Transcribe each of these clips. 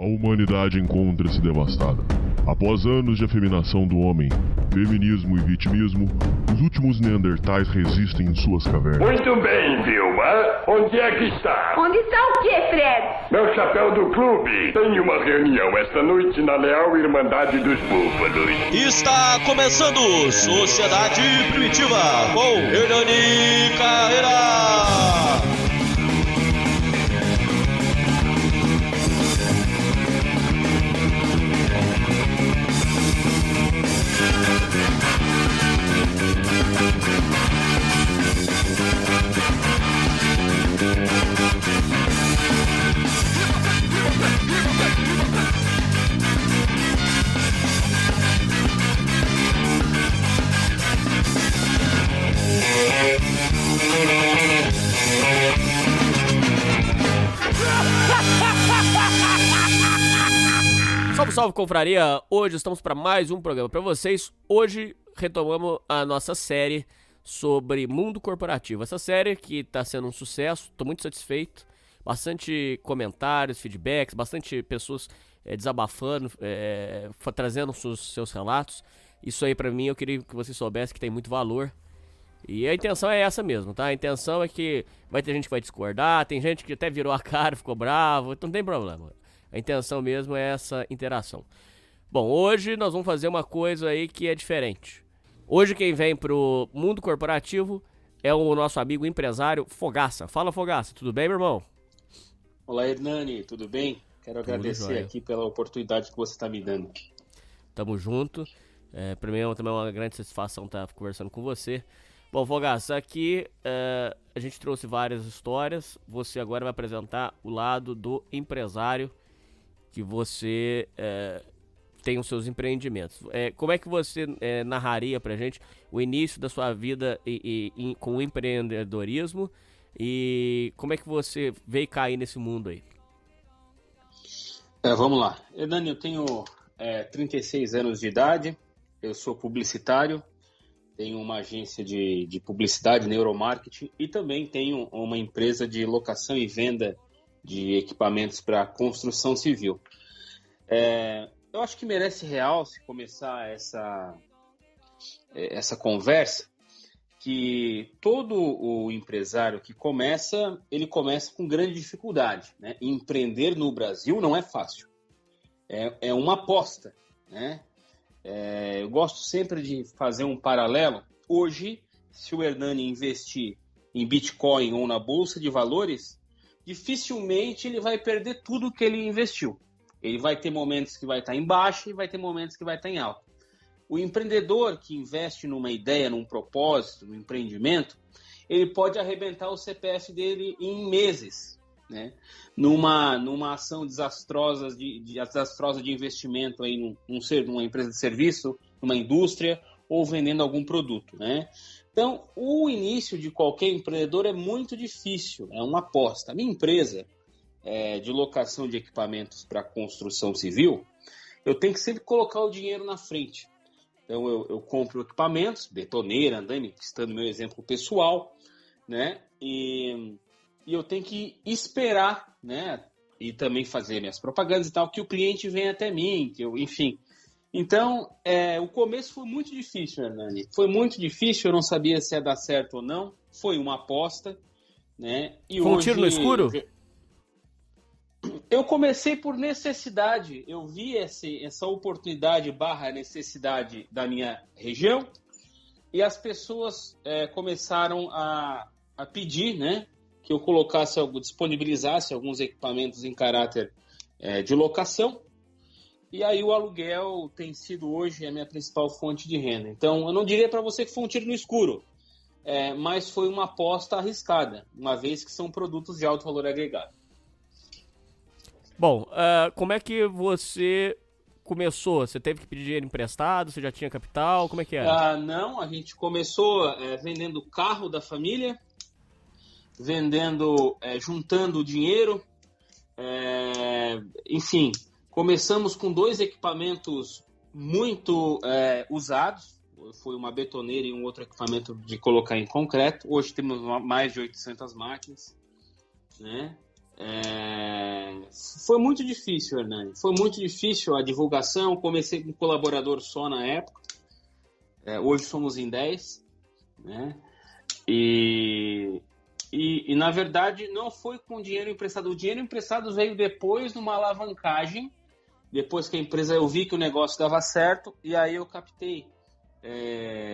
A humanidade encontra-se devastada. Após anos de afeminação do homem, feminismo e vitimismo, os últimos neandertais resistem em suas cavernas. Muito bem, Vilma. Onde é que está? Onde está o quê, Fred? Meu chapéu do clube. Tem uma reunião esta noite na Leal Irmandade dos Búfalos. Está começando Sociedade Primitiva com Hernani Carreira. Salve, salve, confraria! Hoje estamos para mais um programa para vocês. Hoje retomamos a nossa série sobre mundo corporativo. Essa série que está sendo um sucesso, estou muito satisfeito. Bastante comentários, feedbacks, bastante pessoas desabafando, trazendo seus relatos. Isso aí para mim eu queria que você soubesse que tem muito valor. E a intenção é essa mesmo, tá? A intenção é que vai ter gente que vai discordar, tem gente que até virou a cara, ficou bravo, então não tem problema. A intenção mesmo é essa interação. Bom, hoje nós vamos fazer uma coisa aí que é diferente. Hoje quem vem pro mundo corporativo é o nosso amigo empresário Fogaça. Fala, Fogaça, tudo bem, meu irmão? Olá, Hernani, tudo bem? Quero agradecer aqui pela oportunidade que você está me dando. Tamo junto. Pra mim também é uma grande satisfação estar conversando com você. Bom, Fogaça, aqui a gente trouxe várias histórias. Você agora vai apresentar o lado do empresário que você tem os seus empreendimentos. Como é que você narraria pra gente o início da sua vida com o empreendedorismo e como é que você veio cair nesse mundo aí? Vamos lá. Hernani, eu tenho 36 anos de idade, eu sou publicitário, tenho uma agência de publicidade, neuromarketing, e também tenho uma empresa de locação e venda de equipamentos para construção civil. Eu acho que merece realce começar essa conversa, que todo o empresário que começa, ele começa com grande dificuldade, né? Empreender no Brasil não é fácil, é uma aposta, né? Eu gosto sempre de fazer um paralelo. Hoje, se o Hernani investir em Bitcoin ou na Bolsa de Valores, dificilmente ele vai perder tudo que ele investiu. Ele vai ter momentos que vai estar em baixa e vai ter momentos que vai estar em alta. O empreendedor que investe numa ideia, num propósito, num empreendimento, ele pode arrebentar o CPF dele em meses, né? Numa ação desastrosa de investimento aí numa empresa de serviço, numa indústria ou vendendo algum produto, né? Então, o início de qualquer empreendedor é muito difícil, é uma aposta. A minha empresa de locação de equipamentos para construção civil, eu tenho que sempre colocar o dinheiro na frente. Então, eu compro equipamentos, betoneira, andaime, citando meu exemplo pessoal, né? E eu tenho que esperar, né? E também fazer minhas propagandas e tal, que o cliente venha até mim, enfim. Então, o começo foi muito difícil, Hernani. Foi muito difícil, eu não sabia se ia dar certo ou não. Foi uma aposta, né? E foi um tiro no escuro? Eu comecei por necessidade. Eu vi essa oportunidade / necessidade da minha região e as pessoas começaram a pedir, né? Que eu disponibilizasse alguns equipamentos em caráter de locação. E aí o aluguel tem sido hoje a minha principal fonte de renda. Então, eu não diria para você que foi um tiro no escuro, mas foi uma aposta arriscada, uma vez que são produtos de alto valor agregado. Bom, como é que você começou? Você teve que pedir dinheiro emprestado? Você já tinha capital? Como é que era? Não, a gente começou vendendo o carro da família, juntando dinheiro, enfim... Começamos com 2 equipamentos muito usados. Foi uma betoneira e um outro equipamento de colocar em concreto. Hoje temos mais de 800 máquinas, né? Foi muito difícil, Hernani. Foi muito difícil a divulgação. Comecei com um colaborador só na época. Hoje somos em 10, né? E na verdade não foi com dinheiro emprestado. O dinheiro emprestado veio depois numa alavancagem. Depois que a empresa, eu vi que o negócio dava certo, e aí eu captei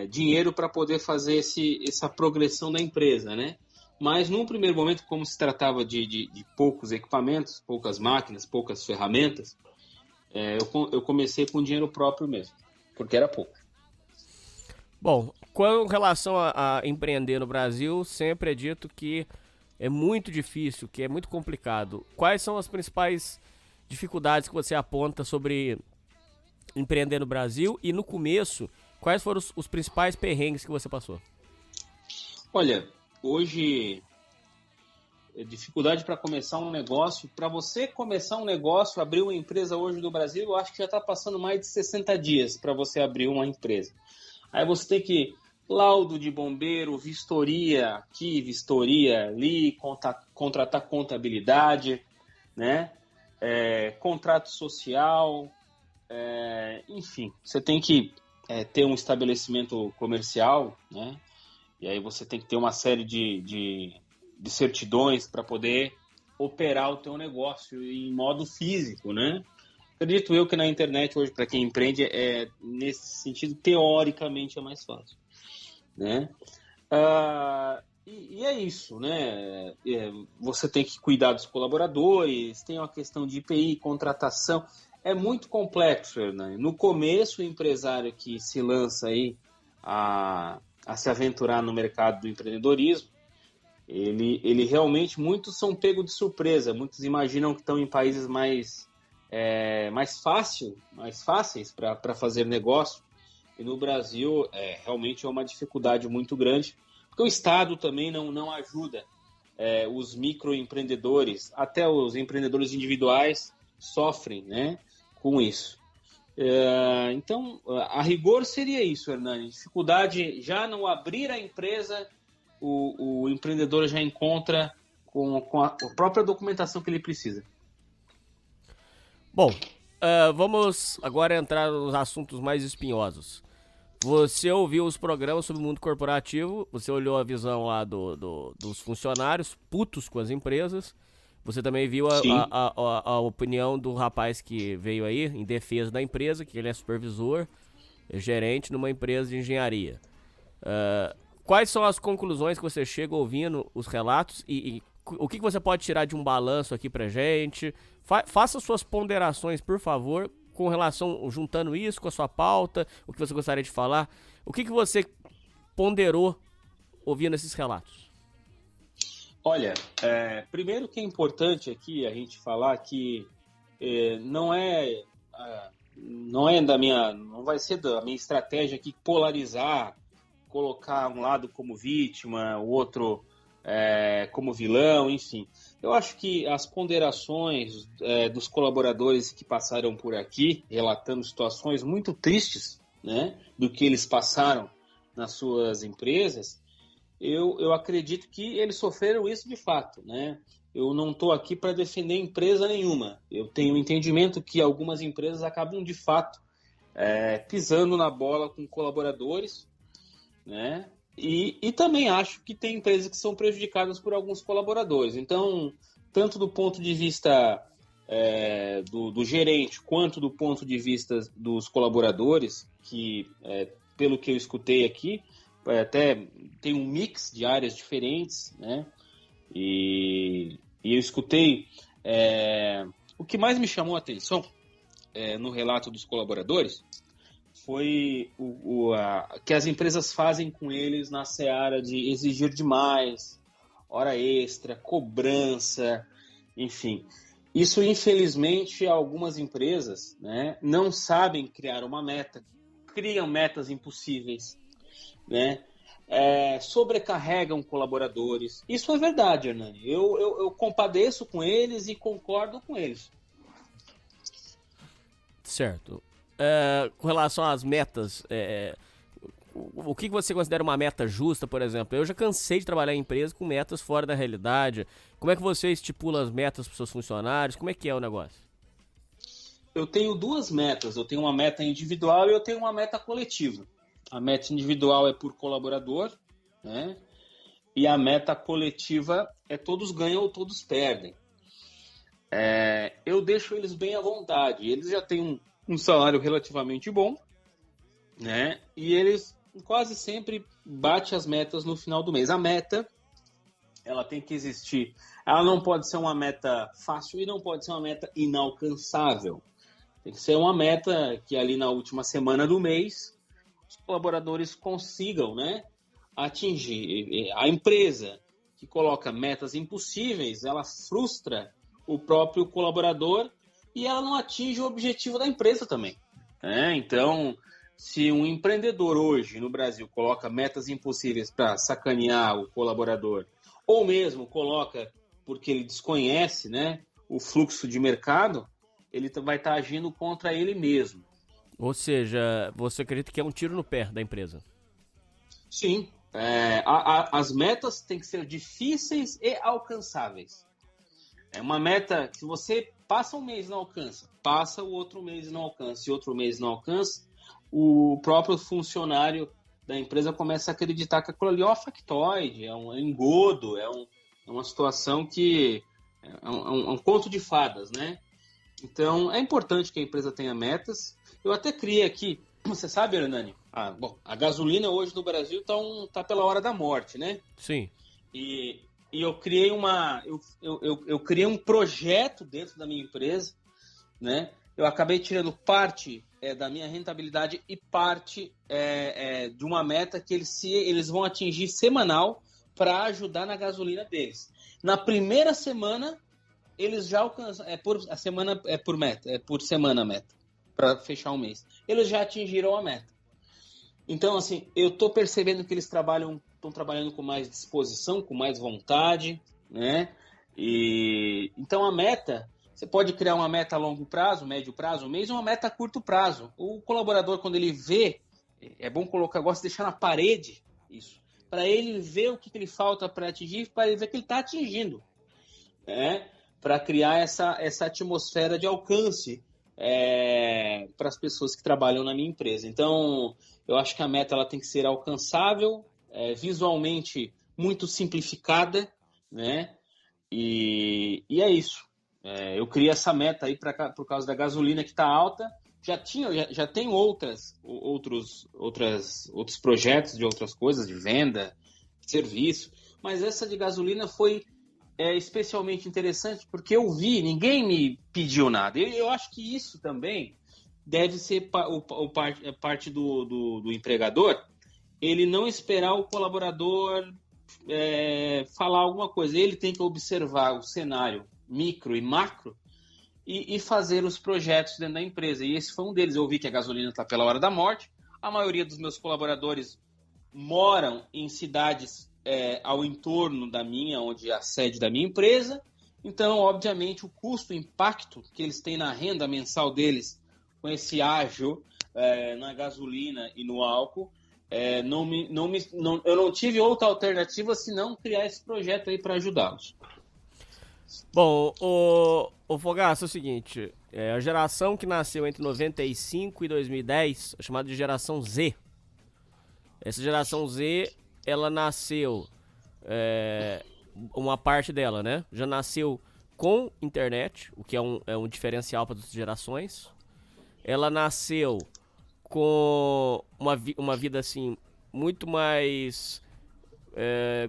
dinheiro para poder fazer essa progressão da empresa, né? Mas num primeiro momento, como se tratava de poucos equipamentos, poucas máquinas, poucas ferramentas, eu comecei com dinheiro próprio mesmo, porque era pouco. Bom, com relação a empreender no Brasil, sempre é dito que é muito difícil, que é muito complicado. Quais são as principais dificuldades que você aponta sobre empreender no Brasil? E no começo, quais foram os principais perrengues que você passou? Olha, hoje, dificuldade para começar um negócio. Para você começar um negócio, abrir uma empresa hoje no Brasil, eu acho que já está passando mais de 60 dias para você abrir uma empresa. Aí você tem que laudo de bombeiro, vistoria aqui, vistoria ali, contratar contabilidade, né? Contrato social, enfim, você tem que ter um estabelecimento comercial, né? E aí você tem que ter uma série de certidões para poder operar o teu negócio em modo físico, né? Acredito eu que na internet hoje, para quem empreende, nesse sentido, teoricamente é mais fácil, né? E é isso, né? Você tem que cuidar dos colaboradores, tem uma questão de IPI, contratação. É muito complexo, Hernani. No começo, o empresário que se lança aí a se aventurar no mercado do empreendedorismo, ele realmente, muitos são pegos de surpresa. Muitos imaginam que estão em países mais fáceis para fazer negócio. E no Brasil, realmente é uma dificuldade muito grande, porque o Estado também não ajuda os microempreendedores, até os empreendedores individuais sofrem, né, com isso. Então, a rigor seria isso, Hernani. Dificuldade já no abrir a empresa, o empreendedor já encontra com a própria documentação que ele precisa. Bom, vamos agora entrar nos assuntos mais espinhosos. Você ouviu os programas sobre o mundo corporativo, você olhou a visão lá dos funcionários putos com as empresas, você também viu a opinião do rapaz que veio aí em defesa da empresa, que ele é supervisor, gerente numa empresa de engenharia. Quais são as conclusões que você chega ouvindo os relatos e o que você pode tirar de um balanço aqui pra gente? Faça suas ponderações, por favor, com relação, juntando isso com a sua pauta, o que você gostaria de falar. O que você ponderou ouvindo esses relatos? Olha, primeiro que é importante aqui a gente falar que não vai ser da minha estratégia aqui polarizar, colocar um lado como vítima, o outro como vilão, enfim. Eu acho que as ponderações dos colaboradores que passaram por aqui, relatando situações muito tristes, né, do que eles passaram nas suas empresas, eu acredito que eles sofreram isso de fato, né? Eu não estou aqui para defender empresa nenhuma. Eu tenho o entendimento que algumas empresas acabam de fato pisando na bola com colaboradores, né? E também acho que tem empresas que são prejudicadas por alguns colaboradores. Então, tanto do ponto de vista do gerente, quanto do ponto de vista dos colaboradores, que, pelo que eu escutei aqui, até tem um mix de áreas diferentes, né? E eu escutei... o que mais me chamou a atenção no relato dos colaboradores foi que as empresas fazem com eles na seara de exigir demais, hora extra, cobrança, enfim. Isso, infelizmente, algumas empresas, né, não sabem criar uma meta, criam metas impossíveis, né, sobrecarregam colaboradores. Isso é verdade, Hernani. Eu compadeço com eles e concordo com eles. Certo. Com relação às metas, o que você considera uma meta justa, por exemplo? Eu já cansei de trabalhar em empresa com metas fora da realidade. Como é que você estipula as metas para os seus funcionários? Como é que é o negócio? Eu tenho duas metas. Eu tenho uma meta individual e eu tenho uma meta coletiva. A meta individual é por colaborador, né? E a meta coletiva é todos ganham ou todos perdem. Eu deixo eles bem à vontade. Eles já têm um salário relativamente bom, né? E eles quase sempre batem as metas no final do mês. A meta, ela tem que existir. Ela não pode ser uma meta fácil e não pode ser uma meta inalcançável. Tem que ser uma meta que ali na última semana do mês os colaboradores consigam, né, atingir. A empresa que coloca metas impossíveis, ela frustra o próprio colaborador e ela não atinge o objetivo da empresa também. Então, se um empreendedor hoje no Brasil coloca metas impossíveis para sacanear o colaborador, ou mesmo coloca porque ele desconhece, né, o fluxo de mercado, ele vai estar agindo contra ele mesmo. Ou seja, você acredita que é um tiro no pé da empresa? Sim. As metas têm que ser difíceis e alcançáveis. É uma meta que você passa um mês e não alcança, passa o outro mês e não alcança, e outro mês não alcança, o próprio funcionário da empresa começa a acreditar que aquilo ali é uma factoide, é um engodo, é uma situação que é um conto de fadas, né? Então, é importante que a empresa tenha metas. Eu até criei aqui, você sabe, Hernani? A gasolina hoje no Brasil tá pela hora da morte, né? Sim. E eu criei eu criei um projeto dentro da minha empresa, né? Eu acabei tirando parte da minha rentabilidade e parte de uma meta que eles vão atingir semanal para ajudar na gasolina deles. Na primeira semana, eles já alcançam, a semana é por meta, é por semana a meta, para fechar um mês. Eles já atingiram a meta. Então, assim, eu estou percebendo que eles estão trabalhando com mais disposição, com mais vontade, né? E então a meta, você pode criar uma meta a longo prazo, médio prazo, um mês, e uma meta a curto prazo. O colaborador, quando ele vê, é bom colocar, gosta de deixar na parede isso, para ele ver o que ele falta para atingir, para ele ver que ele está atingindo, né? Para criar essa atmosfera de alcance para as pessoas que trabalham na minha empresa. Então, eu acho que a meta ela tem que ser alcançável, visualmente muito simplificada, né? E é isso. Eu criei essa meta aí por causa da gasolina que está alta. Já tem outros projetos de outras coisas, de venda, de serviço, mas essa de gasolina foi especialmente interessante porque eu vi, ninguém me pediu nada. Eu acho que isso também deve ser parte do empregador, ele não esperar o colaborador falar alguma coisa. Ele tem que observar o cenário micro e macro e fazer os projetos dentro da empresa. E esse foi um deles. Eu vi que a gasolina está pela hora da morte. A maioria dos meus colaboradores moram em cidades ao entorno da minha, onde é a sede da minha empresa. Então, obviamente, o custo, o impacto que eles têm na renda mensal deles com esse ágio na gasolina e no álcool, eu não tive outra alternativa senão criar esse projeto aí para ajudá-los. Bom, o Fogaça, é o seguinte, a geração que nasceu entre 95 e 2010 é chamada de geração Z. Essa geração Z, ela nasceu, uma parte dela, né? Já nasceu com internet, o que é um diferencial para as gerações. Ela nasceu com uma vida assim muito mais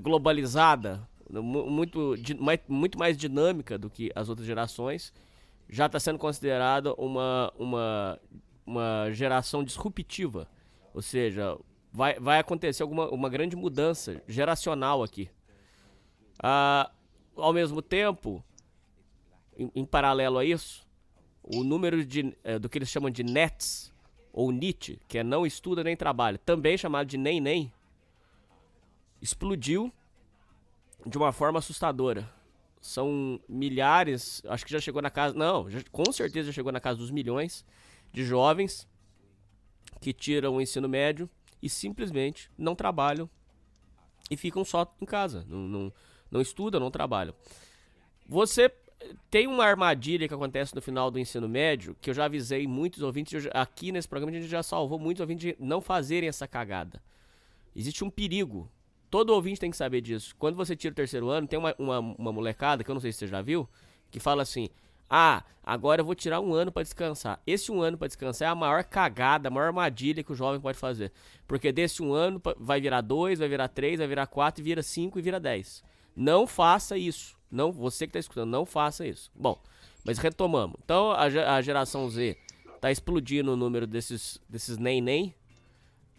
globalizada, muito mais dinâmica do que as outras gerações. Já está sendo considerada uma geração disruptiva, ou seja, vai acontecer uma grande mudança geracional aqui. Ao mesmo tempo, em paralelo a isso, o número do que eles chamam de NEETs, ou NEET, que é não estuda nem trabalha, também chamado de nem, explodiu de uma forma assustadora. São milhares, acho que já chegou na casa, com certeza já chegou na casa dos milhões de jovens que tiram o ensino médio e simplesmente não trabalham e ficam só em casa, não estudam, não trabalham. Você tem uma armadilha que acontece no final do ensino médio, que eu já avisei muitos ouvintes, aqui nesse programa a gente já salvou muitos ouvintes de não fazerem essa cagada. Existe um perigo, todo ouvinte tem que saber disso. Quando você tira o terceiro ano, tem uma molecada, que eu não sei se você já viu, que fala assim, agora eu vou tirar um ano pra descansar. Esse um ano pra descansar é a maior cagada, a maior armadilha que o jovem pode fazer. Porque desse um ano vai virar 2, vai virar 3, vai virar 4, vira 5 e vira 10. Não faça isso. Não, você que tá escutando, não faça isso. Bom, mas retomamos. Então a geração Z tá explodindo o número desses nem.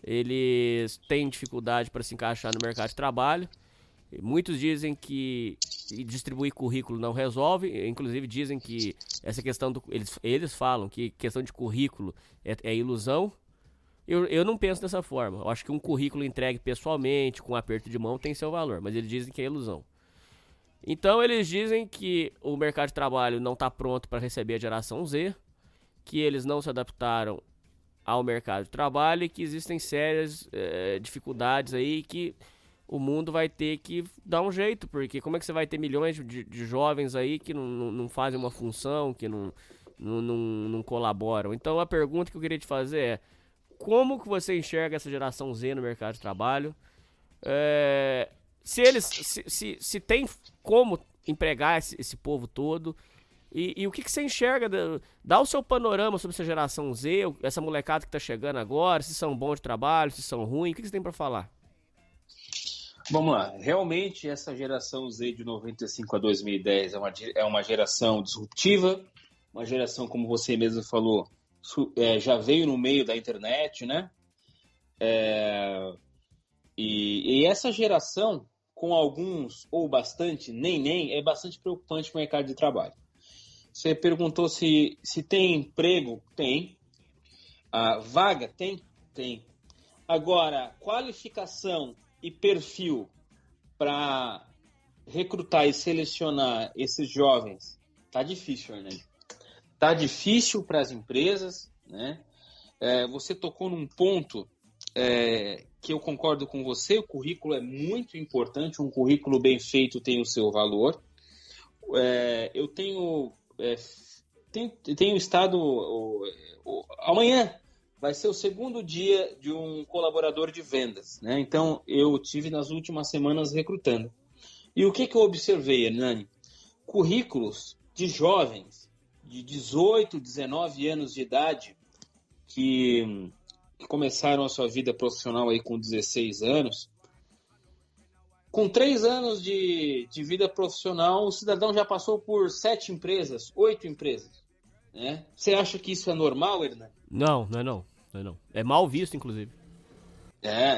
Eles têm dificuldade para se encaixar no mercado de trabalho. Muitos dizem que distribuir currículo não resolve. Inclusive dizem que essa questão eles falam que questão de currículo é ilusão. Eu não penso dessa forma. Eu acho que um currículo entregue pessoalmente, com um aperto de mão, tem seu valor. Mas eles dizem que é ilusão. Então eles dizem que o mercado de trabalho não está pronto para receber a geração Z, que eles não se adaptaram ao mercado de trabalho e que existem sérias dificuldades aí que o mundo vai ter que dar um jeito, porque como é que você vai ter milhões de jovens aí que não fazem uma função, que não colaboram? Então a pergunta que eu queria te fazer é, como que você enxerga essa geração Z no mercado de trabalho? Se tem como empregar esse povo todo, e o que você enxerga, dá o seu panorama sobre essa geração Z, essa molecada que tá chegando agora, se são bons de trabalho, se são ruins, o que você tem para falar? Vamos lá, realmente essa geração Z de 95 a 2010 é uma geração disruptiva, uma geração, como você mesmo falou, já veio no meio da internet, né? E essa geração, com alguns ou bastante, nem, é bastante preocupante para o mercado de trabalho. Você perguntou se tem emprego? Tem. Vaga? Tem? Tem. Agora, qualificação e perfil para recrutar e selecionar esses jovens, tá difícil, né? Tá difícil para as empresas, né? Você tocou num ponto que eu concordo com você, o currículo é muito importante, um currículo bem feito tem o seu valor. Eu tenho estado... amanhã vai ser o segundo dia de um colaborador de vendas, né? Então, eu tive nas últimas semanas recrutando. E o que eu observei, Hernani? Currículos de jovens de 18, 19 anos de idade que começaram a sua vida profissional aí com 16 anos, com 3 anos de vida profissional, o cidadão já passou por 7 empresas, 8 empresas, né? Você acha que isso é normal, Hernani? Não é não. É mal visto, inclusive.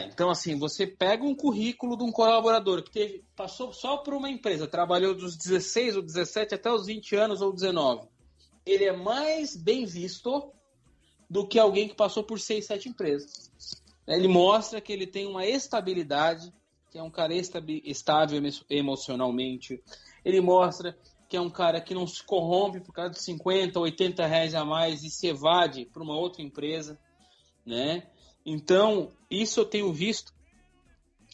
Então assim, você pega um currículo de um colaborador que passou só por uma empresa, trabalhou dos 16 ou 17 até os 20 anos ou 19. Ele é mais bem visto do que alguém que passou por 6, 7 empresas. Ele mostra que ele tem uma estabilidade, que é um cara estável emocionalmente. Ele mostra que é um cara que não se corrompe por causa de 50, 80 reais a mais e se evade para uma outra empresa, né? Então, isso eu tenho visto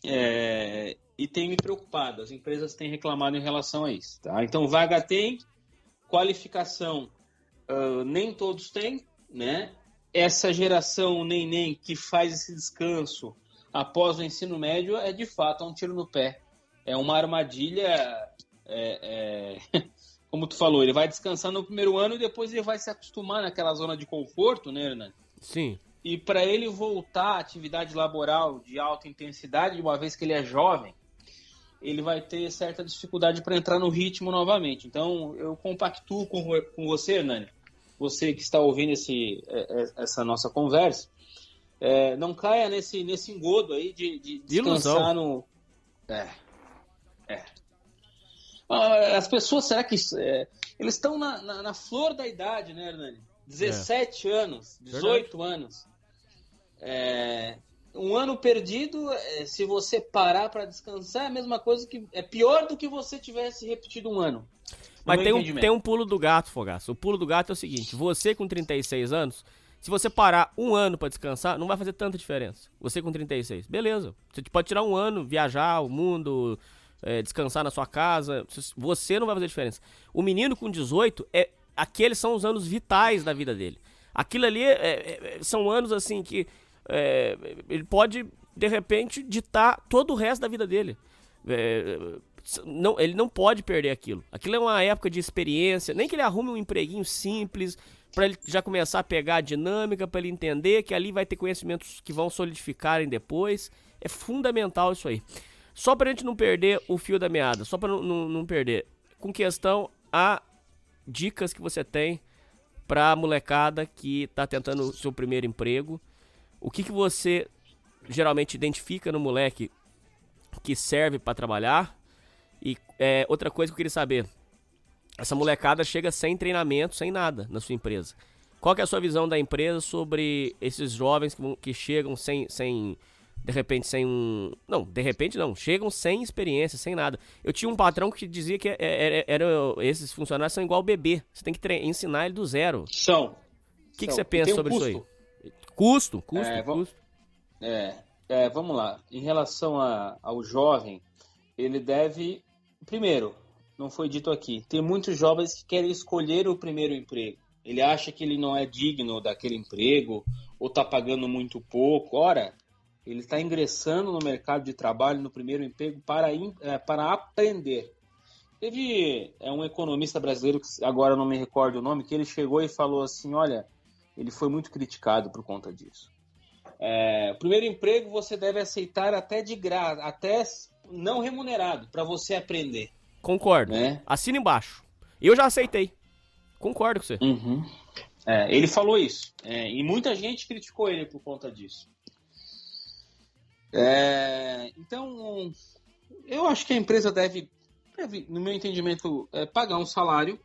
e tem me preocupado. As empresas têm reclamado em relação a isso, tá? Então, vaga tem, qualificação nem todos têm, né? Essa geração nem que faz esse descanso após o ensino médio é de fato um tiro no pé. É uma armadilha, como tu falou, ele vai descansar no primeiro ano e depois ele vai se acostumar naquela zona de conforto, né, Hernani? Sim. E para ele voltar à atividade laboral de alta intensidade, uma vez que ele é jovem, ele vai ter certa dificuldade para entrar no ritmo novamente. Então, eu compactuo com você, Hernani, você que está ouvindo essa nossa conversa, não caia nesse engodo aí de descansar no... As pessoas, será que... eles estão na flor da idade, né, Hernani? 17 anos, 18 Verdade. Anos. Um ano perdido, se você parar para descansar, é a mesma coisa que... É pior do que você tivesse repetido um ano. Mas tem um pulo do gato, Fogaça. O pulo do gato é o seguinte: você com 36 anos Se você parar um ano pra descansar, não vai fazer tanta diferença. Você com 36, beleza. Você pode tirar um ano, viajar o mundo, descansar na sua casa. Você não vai fazer diferença. O menino com 18, aqueles são os anos vitais da vida dele. Aquilo ali são anos assim que ele pode, de repente, ditar todo o resto da vida dele. Ele não pode perder aquilo. Aquilo é uma época de experiência. Nem que ele arrume um empreguinho simples para ele já começar a pegar a dinâmica, para ele entender que ali vai ter conhecimentos que vão solidificarem depois. É fundamental isso aí. Só pra gente não perder o fio da meada, só pra não perder, com questão a dicas que você tem pra molecada que tá tentando o seu primeiro emprego. O que você geralmente identifica no moleque que serve pra trabalhar? E outra coisa que eu queria saber, essa molecada chega sem treinamento, sem nada na sua empresa. Qual que é a sua visão da empresa sobre esses jovens que chegam chegam sem experiência, sem nada. Eu tinha um patrão que dizia que esses funcionários são igual bebê. Você tem que ensinar ele do zero. São. O que você pensa sobre isso aí? Custo. Vamos lá. Em relação ao jovem, ele deve... Primeiro, não foi dito aqui, tem muitos jovens que querem escolher o primeiro emprego. Ele acha que ele não é digno daquele emprego ou está pagando muito pouco. Ora, ele está ingressando no mercado de trabalho no primeiro emprego para aprender. Teve um economista brasileiro, que agora eu não me recordo o nome, que ele chegou e falou assim, olha, ele foi muito criticado por conta disso. O primeiro emprego você deve aceitar até de graça, até não remunerado, para você aprender. Concordo. Assina embaixo. Eu já aceitei. Concordo com você. Uhum. Ele falou isso. E muita gente criticou ele por conta disso. Então, eu acho que a empresa deve, no meu entendimento, pagar um salário.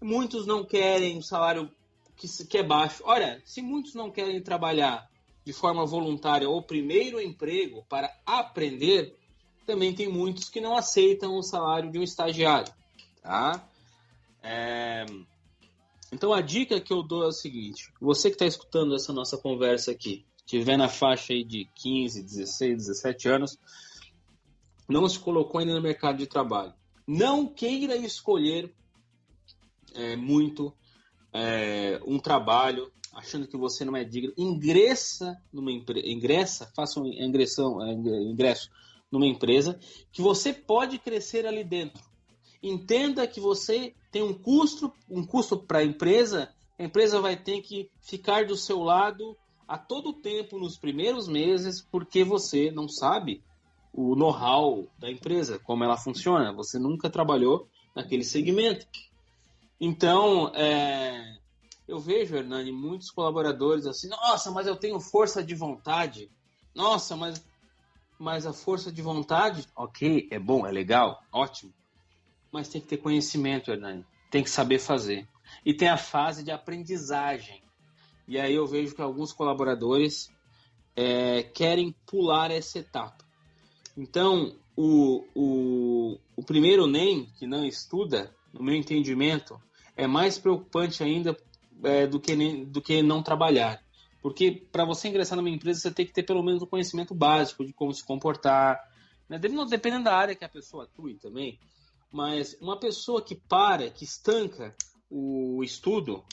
Muitos não querem um salário que é baixo. Olha, se muitos não querem trabalhar de forma voluntária o primeiro emprego para aprender, também tem muitos que não aceitam o salário de um estagiário. Tá? Então, a dica que eu dou é o seguinte. Você que está escutando essa nossa conversa aqui, estiver na faixa aí de 15, 16, 17 anos, não se colocou ainda no mercado de trabalho. Não queira escolher um trabalho achando que você não é digno. Ingressa numa empresa, faça um ingresso numa empresa que você pode crescer ali dentro. Entenda que você tem um custo para a empresa vai ter que ficar do seu lado a todo tempo nos primeiros meses, porque você não sabe o know-how da empresa, como ela funciona. Você nunca trabalhou naquele segmento. Então, eu vejo, Hernani, muitos colaboradores assim, nossa, mas eu tenho força de vontade. Nossa, mas a força de vontade, ok, é bom, é legal, ótimo. Mas tem que ter conhecimento, Hernani. Tem que saber fazer. E tem a fase de aprendizagem. E aí eu vejo que alguns colaboradores querem pular essa etapa. Então, o primeiro NEM, que não estuda, no meu entendimento, é mais preocupante ainda do que não trabalhar. Porque para você ingressar numa empresa, você tem que ter pelo menos um conhecimento básico de como se comportar. Né? Dependendo da área que a pessoa atue também. Mas uma pessoa que estanca o estudo,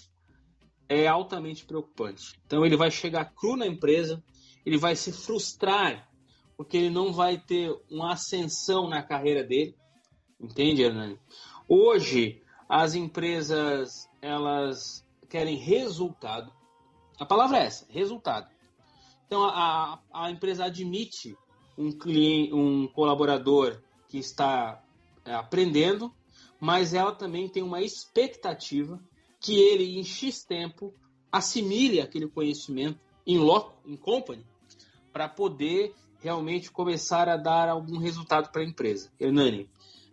é altamente preocupante. Então ele vai chegar cru na empresa, ele vai se frustrar, porque ele não vai ter uma ascensão na carreira dele. Entende, Hernani? Hoje, as empresas, elas querem resultado. A palavra é essa, resultado. Então a empresa admite um colaborador que está aprendendo, mas ela também tem uma expectativa que ele, em X tempo, assimile aquele conhecimento em loco, em company, para poder realmente começar a dar algum resultado para a empresa. Hernani,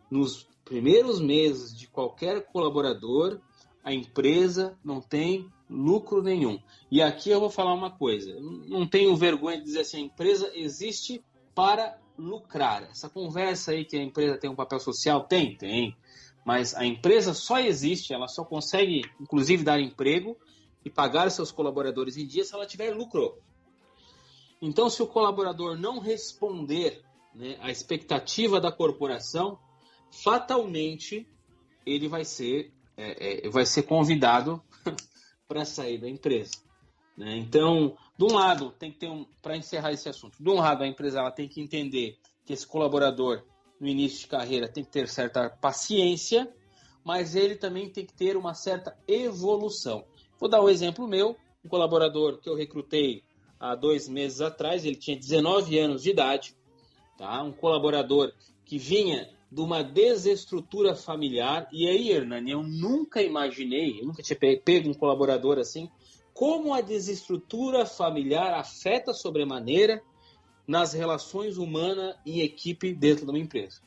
nos primeiros meses de qualquer colaborador, a empresa não tem lucro nenhum. E aqui eu vou falar uma coisa, não tenho vergonha de dizer assim, a empresa existe para lucrar. Essa conversa aí que a empresa tem um papel social, tem. Mas a empresa só existe, ela só consegue, inclusive, dar emprego e pagar seus colaboradores em dia se ela tiver lucro. Então, se o colaborador não responder, né, à expectativa da corporação, fatalmente ele vai ser convidado para sair da empresa, né? Então, de um lado, tem que ter para encerrar esse assunto, de um lado a empresa ela tem que entender que esse colaborador no início de carreira tem que ter certa paciência, mas ele também tem que ter uma certa evolução. Vou dar um exemplo meu, um colaborador que eu recrutei há 2 meses atrás, ele tinha 19 anos de idade, tá? Um colaborador que vinha de uma desestrutura familiar, e aí, Hernani, eu nunca tinha pego um colaborador assim, como a desestrutura familiar afeta sobremaneira nas relações humanas e equipe dentro de uma empresa.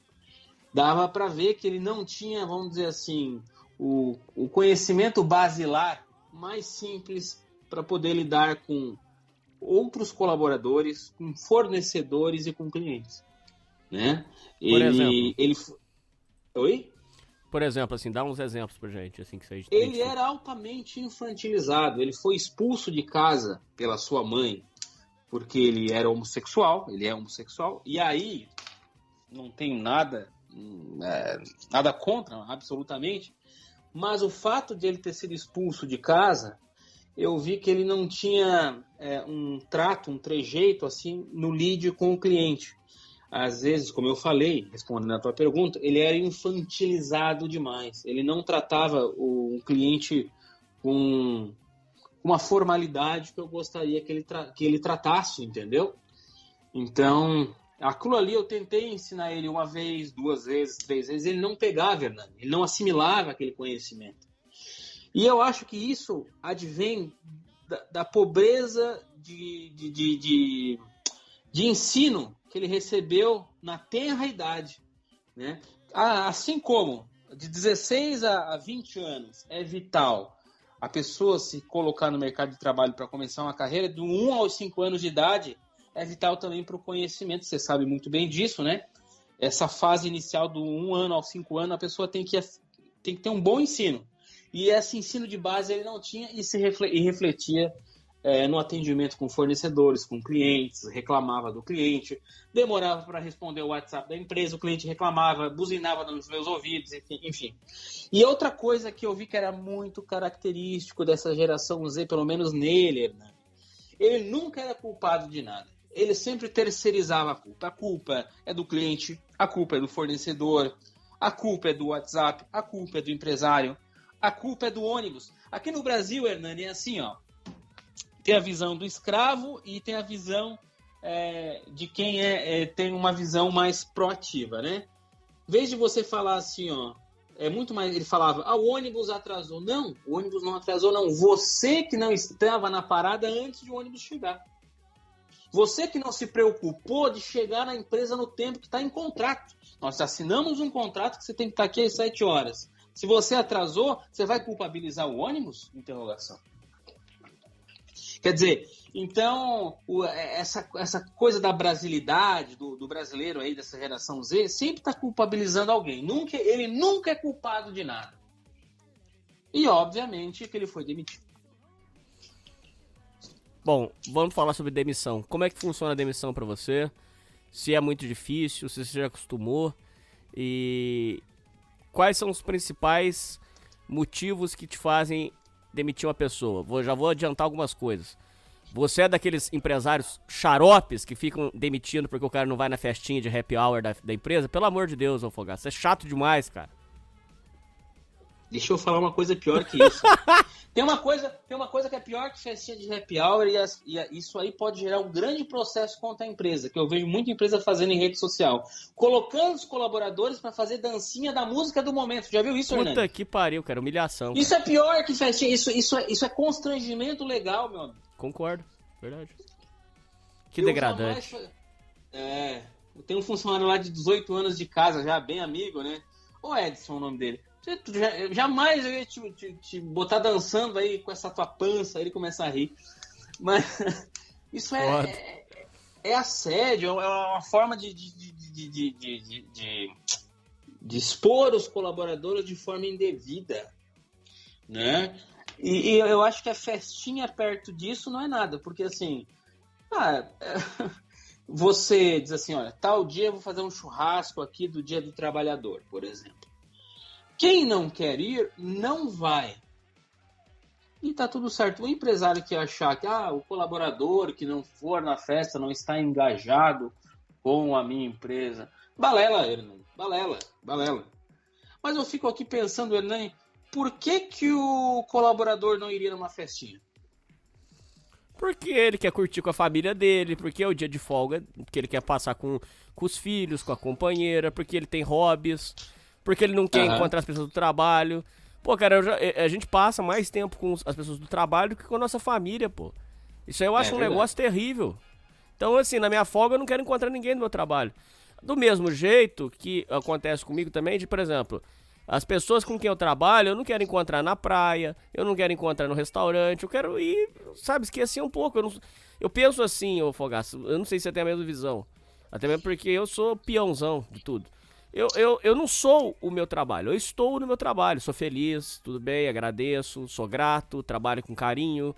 Dava para ver que ele não tinha, vamos dizer assim, o conhecimento basilar mais simples para poder lidar com outros colaboradores, com fornecedores e com clientes, né? Por exemplo? Oi? Por exemplo, assim, dá uns exemplos pra gente, assim, que você Ele era altamente infantilizado, ele foi expulso de casa pela sua mãe porque ele é homossexual, e aí não tenho nada contra, absolutamente, mas o fato de ele ter sido expulso de casa, eu vi que ele não tinha um trato, um trejeito assim no lide com o cliente. Às vezes, como eu falei, respondendo a tua pergunta, ele era infantilizado demais. Ele não tratava o cliente com uma formalidade que eu gostaria que ele tratasse, entendeu? Então, aquilo ali eu tentei ensinar ele 1 vez, 2 vezes, 3 vezes, ele não pegava, Hernani, ele não assimilava aquele conhecimento. E eu acho que isso advém da pobreza de ensino que ele recebeu na tenra idade, né? Assim como de 16 a 20 anos é vital a pessoa se colocar no mercado de trabalho para começar uma carreira, de 1 aos 5 anos de idade é vital também para o conhecimento, você sabe muito bem disso, né? Essa fase inicial do 1 ano aos 5 anos, a pessoa tem que ter um bom ensino. E esse ensino de base ele não tinha e refletia no atendimento com fornecedores, com clientes, reclamava do cliente, demorava para responder o WhatsApp da empresa, o cliente reclamava, buzinava nos meus ouvidos, enfim. E outra coisa que eu vi que era muito característico dessa geração Z, pelo menos nele, né? Ele nunca era culpado de nada. Ele sempre terceirizava a culpa. A culpa é do cliente, a culpa é do fornecedor, a culpa é do WhatsApp, a culpa é do empresário, a culpa é do ônibus. Aqui no Brasil, Hernani, é assim, ó. Tem a visão do escravo e tem a visão de quem tem uma visão mais proativa, né? Em vez de você falar assim, ó, é muito mais... Ele falava, o ônibus atrasou. Não, o ônibus não atrasou, não. Você que não estava na parada antes de o ônibus chegar. Você que não se preocupou de chegar na empresa no tempo que está em contrato. Nós assinamos um contrato que você tem que estar aqui às 7 horas. Se você atrasou, você vai culpabilizar o ônibus? Interrogação. Quer dizer, então, essa coisa da brasilidade, do brasileiro aí, dessa geração Z, sempre está culpabilizando alguém. Ele nunca é culpado de nada. E, obviamente, que ele foi demitido. Bom, vamos falar sobre demissão. Como é que funciona a demissão para você? Se é muito difícil, se você já acostumou. E quais são os principais motivos que te fazem demitir uma pessoa? Já vou adiantar algumas coisas. Você é daqueles empresários xaropes que ficam demitindo porque o cara não vai na festinha de happy hour da empresa? Pelo amor de Deus, ô Fogaça, você é chato demais, cara. Deixa eu falar uma coisa pior que isso. Tem uma coisa que é pior que festinha de happy hour e isso aí pode gerar um grande processo contra a empresa, que eu vejo muita empresa fazendo em rede social. Colocando os colaboradores para fazer dancinha da música do momento. Já viu isso, Hernani? Puta que pariu, cara, humilhação. Isso é pior que festinha, isso é constrangimento legal, meu amigo. Concordo, verdade. Que degradante. Tem um funcionário lá de 18 anos de casa, já bem amigo, né? O Edson é o nome dele. Jamais eu ia te botar dançando aí com essa tua pança, aí ele começa a rir. Mas isso é assédio, é uma forma de expor os colaboradores de forma indevida, né? E eu acho que a festinha perto disso não é nada, porque assim, você diz assim, olha, tal dia eu vou fazer um churrasco aqui do Dia do Trabalhador, por exemplo. Quem não quer ir, não vai. E tá tudo certo. O empresário que achar que o colaborador que não for na festa não está engajado com a minha empresa. Balela, Hernani. Balela. Mas eu fico aqui pensando, Hernani, por que o colaborador não iria numa festinha? Porque ele quer curtir com a família dele, porque é o dia de folga, porque ele quer passar com os filhos, com a companheira, porque ele tem hobbies, porque ele não quer encontrar as pessoas do trabalho. Pô, cara, a gente passa mais tempo com as pessoas do trabalho do que com a nossa família, pô. Isso aí eu acho um negócio terrível. Então, assim, na minha folga eu não quero encontrar ninguém do meu trabalho. Do mesmo jeito que acontece comigo também, por exemplo, as pessoas com quem eu trabalho, eu não quero encontrar na praia, eu não quero encontrar no restaurante, eu quero ir, sabe, esquecer um pouco. Eu penso assim, ô Fogaça, eu não sei se você tem a mesma visão. Até mesmo porque eu sou peãozão de tudo. Eu não sou o meu trabalho, eu estou no meu trabalho, sou feliz, tudo bem, agradeço, sou grato, trabalho com carinho,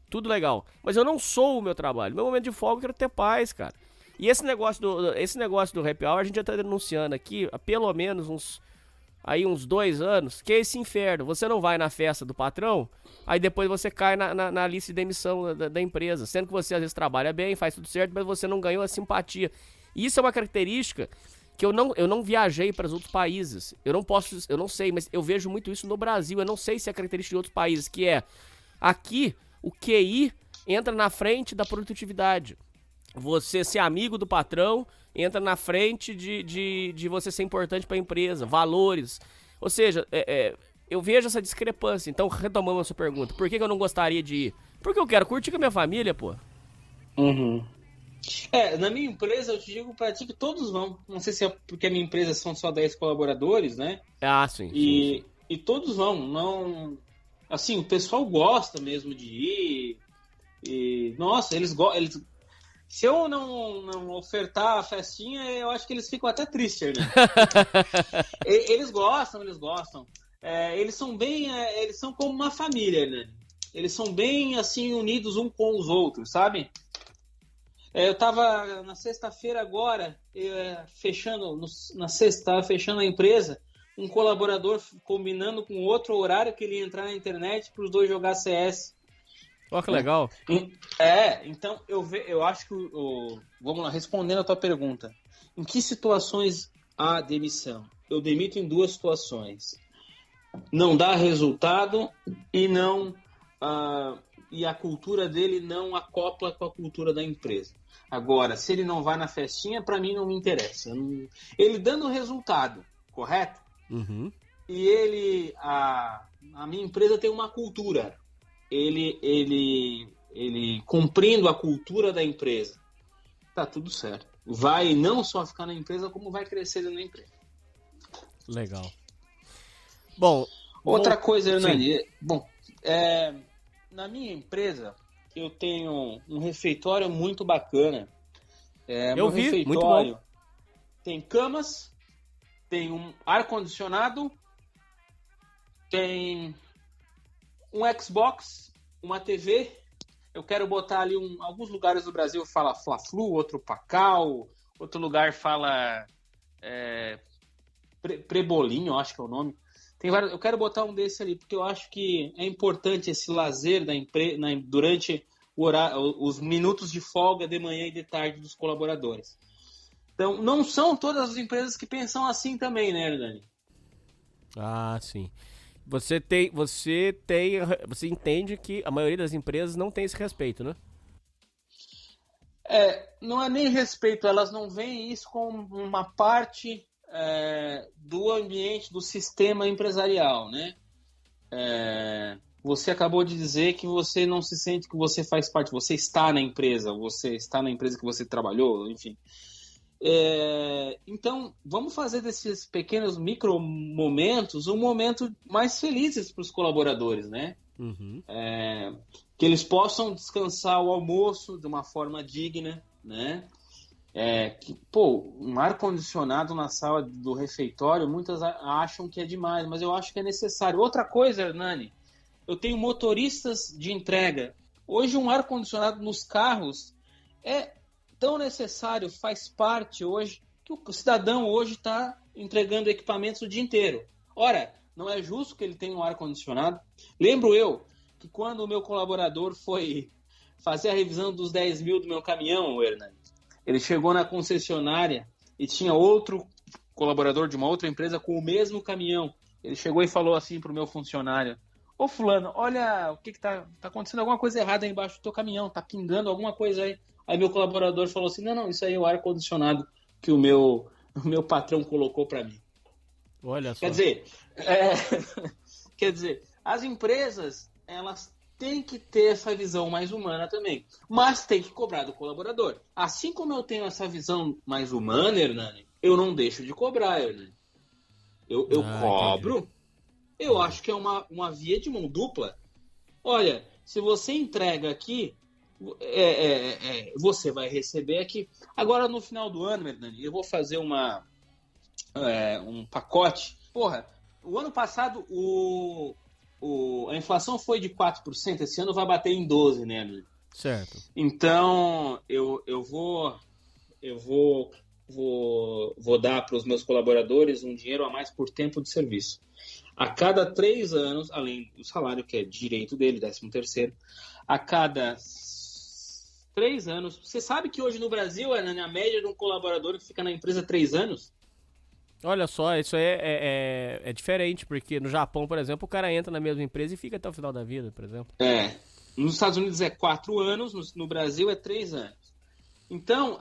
tudo legal. Mas eu não sou o meu trabalho, meu momento de folga eu quero ter paz, cara. E esse negócio do happy hour a gente já tá denunciando aqui há pelo menos uns 2 anos, que é esse inferno. Você não vai na festa do patrão, aí depois você cai na lista de demissão da empresa, sendo que você às vezes trabalha bem, faz tudo certo, mas você não ganhou a simpatia. E isso é uma característica que eu não viajei para os outros países. Eu não sei, mas eu vejo muito isso no Brasil. Eu não sei se é característica de outros países, que é aqui o QI entra na frente da produtividade. Você ser amigo do patrão entra na frente de você ser importante para a empresa, valores. Ou seja, eu vejo essa discrepância. Então, retomando a sua pergunta, por que eu não gostaria de ir? Porque eu quero curtir com a minha família, pô. Uhum. Na minha empresa, eu te digo pra ti que todos vão. Não sei se é porque a minha empresa são só 10 colaboradores, né? Sim. E todos vão. Não, assim, o pessoal gosta mesmo de ir. E, nossa, eles se eu não ofertar a festinha, eu acho que eles ficam até tristes, né? Eles gostam. Eles são bem, eles são como uma família, né? Eles são bem, assim, unidos um com os outros, sabe? Eu tava na sexta-feira agora, fechando a empresa, um colaborador combinando com outro horário que ele ia entrar na internet para os dois jogar CS. Olha que legal. Então eu acho que vamos lá, respondendo a tua pergunta. Em que situações há demissão? Eu demito em 2 situações. Não dá resultado e a cultura dele não acopla com a cultura da empresa. Agora, se ele não vai na festinha, para mim não me interessa. Ele dando resultado, correto? Uhum. E a minha empresa tem uma cultura. Ele cumprindo a cultura da empresa, tá tudo certo. Vai não só ficar na empresa, como vai crescer na empresa. Legal. Bom, outra coisa, Hernani. Bom, na minha empresa eu tenho um refeitório muito bacana. Eu vi, refeitório muito bom. Tem camas, tem um ar-condicionado, tem um Xbox, uma TV. Eu quero botar ali alguns lugares do Brasil fala Fla-Flu, outro Pacal, outro lugar fala Prebolinho, acho que é o nome. Tem vários, eu quero botar um desse ali, porque eu acho que é importante esse lazer durante os minutos de folga de manhã e de tarde dos colaboradores. Então, não são todas as empresas que pensam assim também, né, Hernani? Sim. Você entende que a maioria das empresas não tem esse respeito, né? Não é nem respeito, elas não veem isso como uma parte do ambiente, do sistema empresarial, né? Você acabou de dizer que você não se sente que você faz parte, você está na empresa que você trabalhou, enfim. Então, vamos fazer desses pequenos micro momentos um momento mais felizes para os colaboradores, né? Uhum. Que eles possam descansar o almoço de uma forma digna, né? Um ar-condicionado na sala do refeitório, muitas acham que é demais, mas eu acho que é necessário. Outra coisa, Hernani, eu tenho motoristas de entrega. Hoje um ar-condicionado nos carros é tão necessário, faz parte hoje, que o cidadão hoje está entregando equipamentos o dia inteiro. Ora, não é justo que ele tenha um ar-condicionado? Lembro eu que quando o meu colaborador foi fazer a revisão dos 10 mil do meu caminhão, Hernani, ele chegou na concessionária e tinha outro colaborador de uma outra empresa com o mesmo caminhão. Ele chegou e falou assim para o meu funcionário: ô fulano, olha, o que tá acontecendo alguma coisa errada aí embaixo do teu caminhão, tá pingando alguma coisa aí. Aí meu colaborador falou assim: não, isso aí é o ar-condicionado que o meu patrão colocou para mim. Olha só. Quer dizer, as empresas, elas têm que ter essa visão mais humana também, mas tem que cobrar do colaborador. Assim como eu tenho essa visão mais humana, Hernani, eu não deixo de cobrar, Hernani. Eu cobro, entendi. Eu acho que é uma via de mão dupla. Olha, se você entrega aqui, você vai receber aqui. Agora, no final do ano, Hernani, eu vou fazer um pacote. Porra, o ano passado a inflação foi de 4%, esse ano vai bater em 12%, né, Hernani? Certo. Então, eu vou dar para os meus colaboradores um dinheiro a mais por tempo de serviço. A cada 3 anos, além do salário, que é direito dele, 13º, a cada 3 anos... Você sabe que hoje no Brasil, a média de um colaborador que fica na empresa 3 anos? Olha só, isso é diferente, porque no Japão, por exemplo, o cara entra na mesma empresa e fica até o final da vida, por exemplo. Nos Estados Unidos é 4 anos, no Brasil é 3 anos. Então,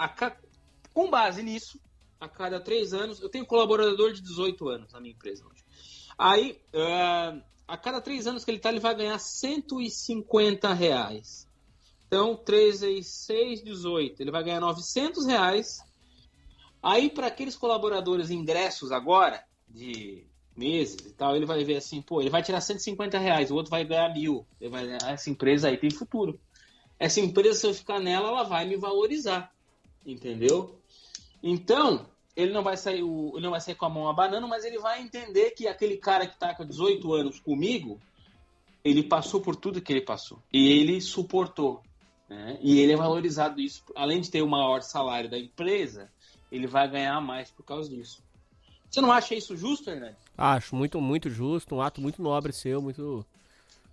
com base nisso, a cada 3 anos, eu tenho um colaborador de 18 anos na minha empresa hoje. Aí, a cada 3 anos que ele vai ganhar R$150. Então, 3 vezes 6, 18. Ele vai ganhar R$900. Aí, para aqueles colaboradores ingressos agora, de meses e tal, ele vai ver assim, ele vai tirar R$150, o outro vai ganhar 1.000. Ele vai ganhar, essa empresa aí tem futuro. Essa empresa, se eu ficar nela, ela vai me valorizar. Entendeu? Então, ele não vai sair com a mão abanando, mas ele vai entender que aquele cara que está com 18 anos comigo, ele passou por tudo que ele passou. E ele suportou. Né? E ele é valorizado isso. Além de ter o maior salário da empresa, ele vai ganhar mais por causa disso. Você não acha isso justo, Hernani? Acho muito, muito justo, um ato muito nobre seu, muito,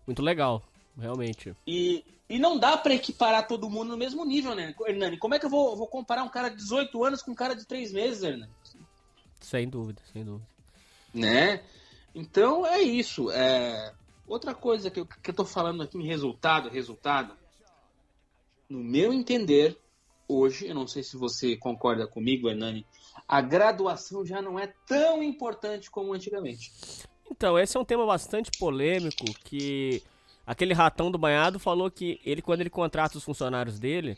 muito legal, realmente. E não dá para equiparar todo mundo no mesmo nível, né, Hernani? Como é que eu vou comparar um cara de 18 anos com um cara de 3 meses, Hernani? Sem dúvida, sem dúvida. Né? Então é isso. Outra coisa que eu tô falando aqui em resultado, no meu entender, hoje, eu não sei se você concorda comigo, Hernani, a graduação já não é tão importante como antigamente. Então, esse é um tema bastante polêmico, que aquele ratão do banhado falou que quando ele contrata os funcionários dele,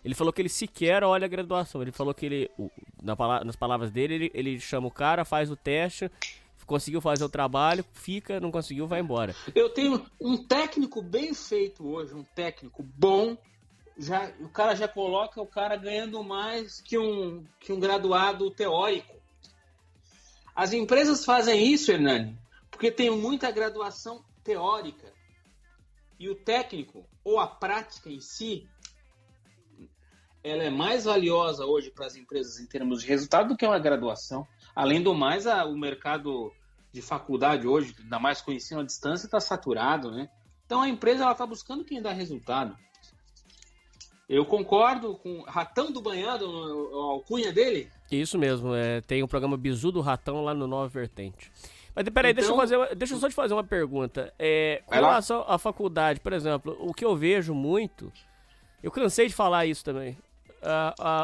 ele falou que ele sequer olha a graduação. Ele falou que nas palavras dele, ele chama o cara, faz o teste, conseguiu fazer o trabalho, fica, não conseguiu, vai embora. Eu tenho um técnico bem feito hoje, um técnico bom, o cara já coloca o cara ganhando mais que um graduado teórico. As empresas fazem isso, Hernani, porque tem muita graduação teórica. E o técnico, ou a prática em si, ela é mais valiosa hoje para as empresas em termos de resultado do que uma graduação. Além do mais, o mercado de faculdade hoje, ainda mais com o ensino à distância, está saturado, né? Então a empresa está buscando quem dá resultado. Eu concordo com o Ratão do Banhado, a alcunha dele. Isso mesmo, tem o programa Bizu do Ratão lá no Nova Vertente. Mas peraí, então, deixa eu só te fazer uma pergunta. Com relação à faculdade, por exemplo, o que eu vejo muito, eu cansei de falar isso também,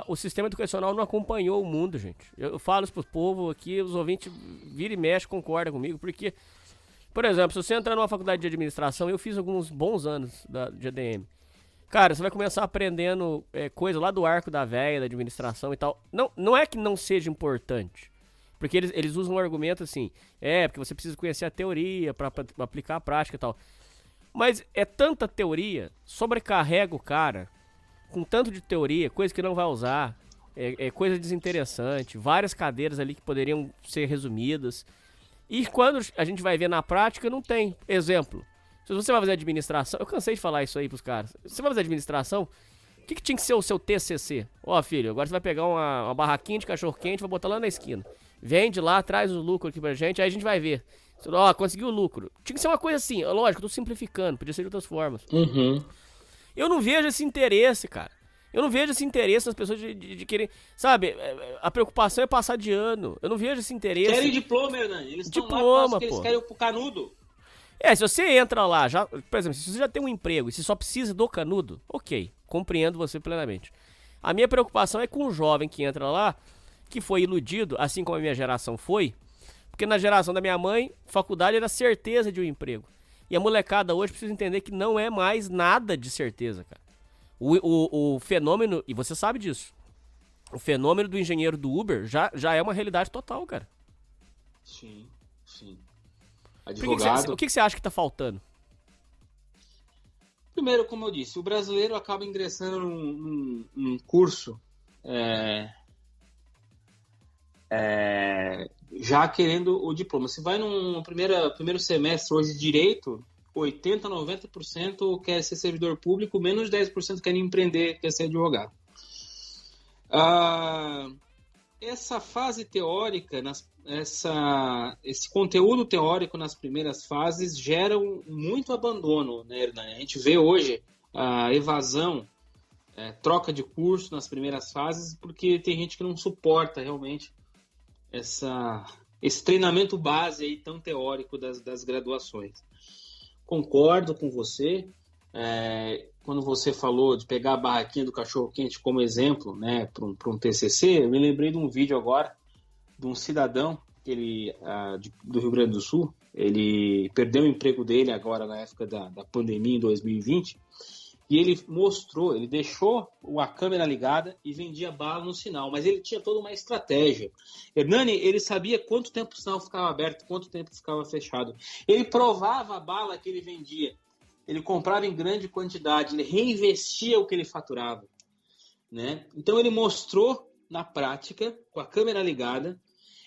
o sistema educacional não acompanhou o mundo, gente. Eu falo isso pro povo aqui, os ouvintes vira e mexe, concordam comigo, porque, por exemplo, se você entrar numa faculdade de administração, eu fiz alguns bons anos de ADM. Cara, você vai começar aprendendo coisa lá do arco da véia, da administração e tal. Não é que não seja importante. Porque eles usam um argumento assim, porque você precisa conhecer a teoria para aplicar a prática e tal. Mas é tanta teoria, sobrecarrega o cara com tanto de teoria, coisa que não vai usar, coisa desinteressante, várias cadeiras ali que poderiam ser resumidas. E quando a gente vai ver na prática, não tem. Exemplo, Se você vai fazer administração, eu cansei de falar isso aí pros caras. Se você vai fazer administração, o que tinha que ser o seu TCC? Ó, filho, agora você vai pegar uma barraquinha de cachorro-quente e vai botar lá na esquina. Vende lá, traz o lucro aqui pra gente, aí a gente vai ver. Ó, conseguiu o lucro. Tinha que ser uma coisa assim, lógico, eu tô simplificando, podia ser de outras formas. Eu não vejo esse interesse, cara. Eu não vejo esse interesse nas pessoas de querer... Sabe, a preocupação é passar de ano. Eu não vejo esse interesse. Querem diploma, Hernani. Eles estão Diploma, lá porque eles pô. querem o canudo. Se você entra lá, já, por exemplo, se você já tem um emprego e se só precisa do canudo, ok, compreendo você plenamente. A minha preocupação é com o jovem que entra lá, que foi iludido, assim como a minha geração foi, porque na geração da minha mãe, faculdade era certeza de um emprego. E a molecada hoje precisa entender que não é mais nada de certeza, cara. O fenômeno, e você sabe disso, o fenômeno do engenheiro do Uber já é uma realidade total, cara. Sim. O que você acha que tá faltando? Primeiro, como eu disse, o brasileiro acaba ingressando num curso já querendo o diploma. Se vai num primeiro semestre hoje de Direito, 80%, 90% quer ser servidor público, menos de 10% querem empreender, quer ser advogado. Essa fase teórica, esse conteúdo teórico nas primeiras fases gera muito abandono, né, Hernani? A gente vê hoje a evasão, troca de curso nas primeiras fases, porque tem gente que não suporta realmente esse treinamento base aí tão teórico das graduações. Concordo com você, quando você falou de pegar a barraquinha do cachorro-quente como exemplo, né, para um TCC, eu me lembrei de um vídeo agora de um cidadão do Rio Grande do Sul. Ele perdeu o emprego dele agora na época da pandemia em 2020 e ele deixou a câmera ligada e vendia bala no sinal, mas ele tinha toda uma estratégia. Hernani, ele sabia quanto tempo o sinal ficava aberto, quanto tempo ficava fechado. Ele provava a bala que ele vendia. Ele comprava em grande quantidade, ele reinvestia o que ele faturava, né? Então ele mostrou na prática, com a câmera ligada,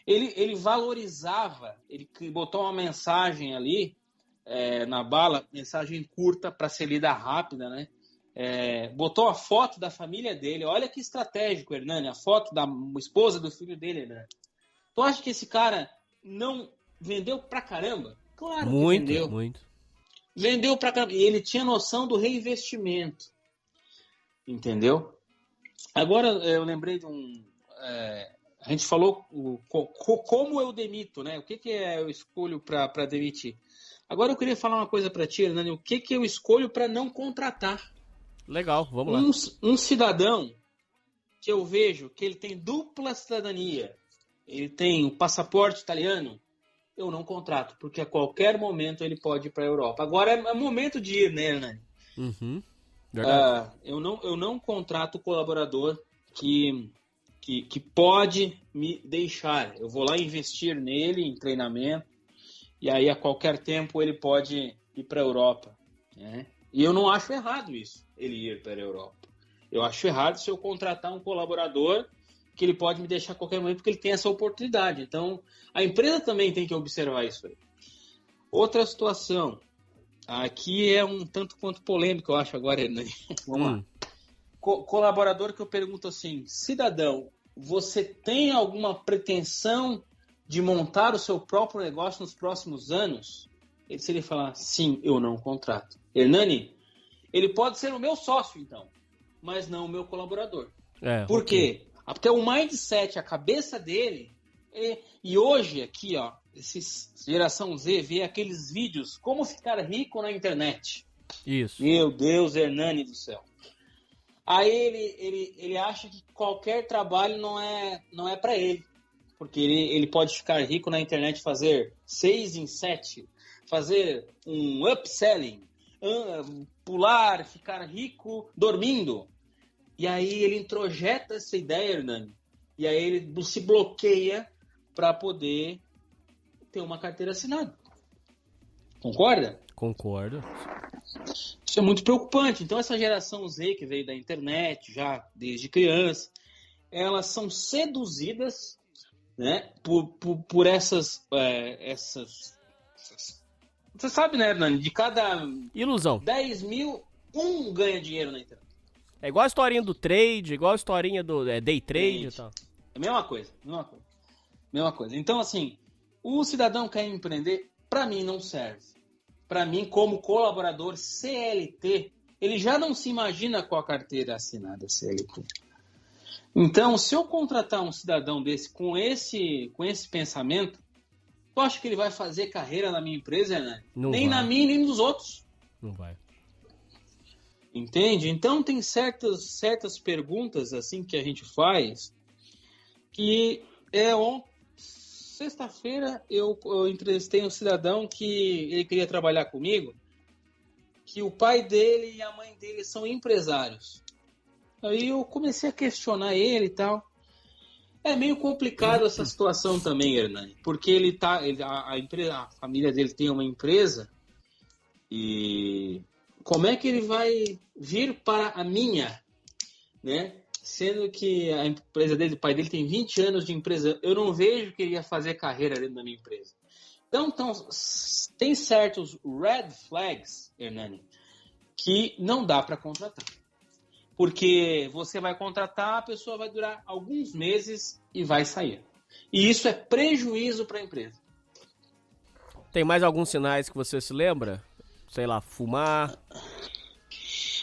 ele valorizava, ele botou uma mensagem ali na bala, mensagem curta para ser lida rápida, né? Botou a foto da família dele, olha que estratégico, Hernani, a foto da esposa do filho dele, Hernani. Tu acha que esse cara não vendeu pra caramba? Claro que vendeu. Muito. Vendeu pra caramba. E ele tinha noção do reinvestimento. Entendeu? Agora eu lembrei de a gente falou como eu demito, né? O que eu escolho para demitir? Agora eu queria falar uma coisa para ti, Hernani. O que eu escolho para não contratar? Legal, vamos lá. Um cidadão que eu vejo que ele tem dupla cidadania, ele tem o passaporte italiano, eu não contrato, porque a qualquer momento ele pode ir para a Europa. Agora é momento de ir, né, Hernani? Verdade. Eu não contrato colaborador que pode me deixar. Eu vou lá investir nele, em treinamento, e aí a qualquer tempo ele pode ir para a Europa, né? E eu não acho errado isso, ele ir para a Europa. Eu acho errado se eu contratar um colaborador que ele pode me deixar a qualquer momento, porque ele tem essa oportunidade. Então, a empresa também tem que observar isso aí. Outra situação, aqui é um tanto quanto polêmico, eu acho agora, né? Vamos lá. Colaborador que eu pergunto assim, cidadão, você tem alguma pretensão de montar o seu próprio negócio nos próximos anos? Se ele falar, sim, eu não contrato. Hernani, ele pode ser o meu sócio, então, mas não o meu colaborador. Por quê? Porque o mindset, a cabeça dele, e hoje aqui, ó, geração Z vê aqueles vídeos, como ficar rico na internet. Isso. Meu Deus, Hernani do céu. Aí ele acha que qualquer trabalho não é para ele. Porque ele pode ficar rico na internet, fazer 6 em 7, fazer um upselling, pular, ficar rico dormindo. E aí ele introjeta essa ideia, Hernani. E aí ele se bloqueia para poder ter uma carteira assinada. Concorda? Concordo. Isso é muito preocupante. Então essa geração Z que veio da internet já desde criança, elas são seduzidas, né, por essas Você sabe, né, Hernani? De cada Ilusão. 10 mil, um ganha dinheiro na internet. É igual a historinha do trade, igual a historinha do day trade e tal. É a mesma coisa. Então, assim, o cidadão quer empreender, pra mim não serve. Pra mim, como colaborador CLT, ele já não se imagina com a carteira assinada CLT. Então, se eu contratar um cidadão desse com esse pensamento, eu acho que ele vai fazer carreira na minha empresa, né? Nem vai. na minha, nem nos outros. Não vai. Entende? Então, tem certas perguntas assim que a gente faz que sexta-feira eu entrevistei um cidadão que ele queria trabalhar comigo, que o pai dele e a mãe dele são empresários. Aí eu comecei a questionar ele e tal. É meio complicado essa situação também, Hernani, porque a família dele tem uma empresa e como é que ele vai vir para a minha, né? Sendo que a empresa dele, o pai dele tem 20 anos de empresa, eu não vejo que ele ia fazer carreira dentro da minha empresa. Então tem certos red flags, Hernani, que não dá para contratar. Porque você vai contratar, a pessoa vai durar alguns meses e vai sair. E isso é prejuízo para a empresa. Tem mais alguns sinais que você se lembra? Sei lá, fumar.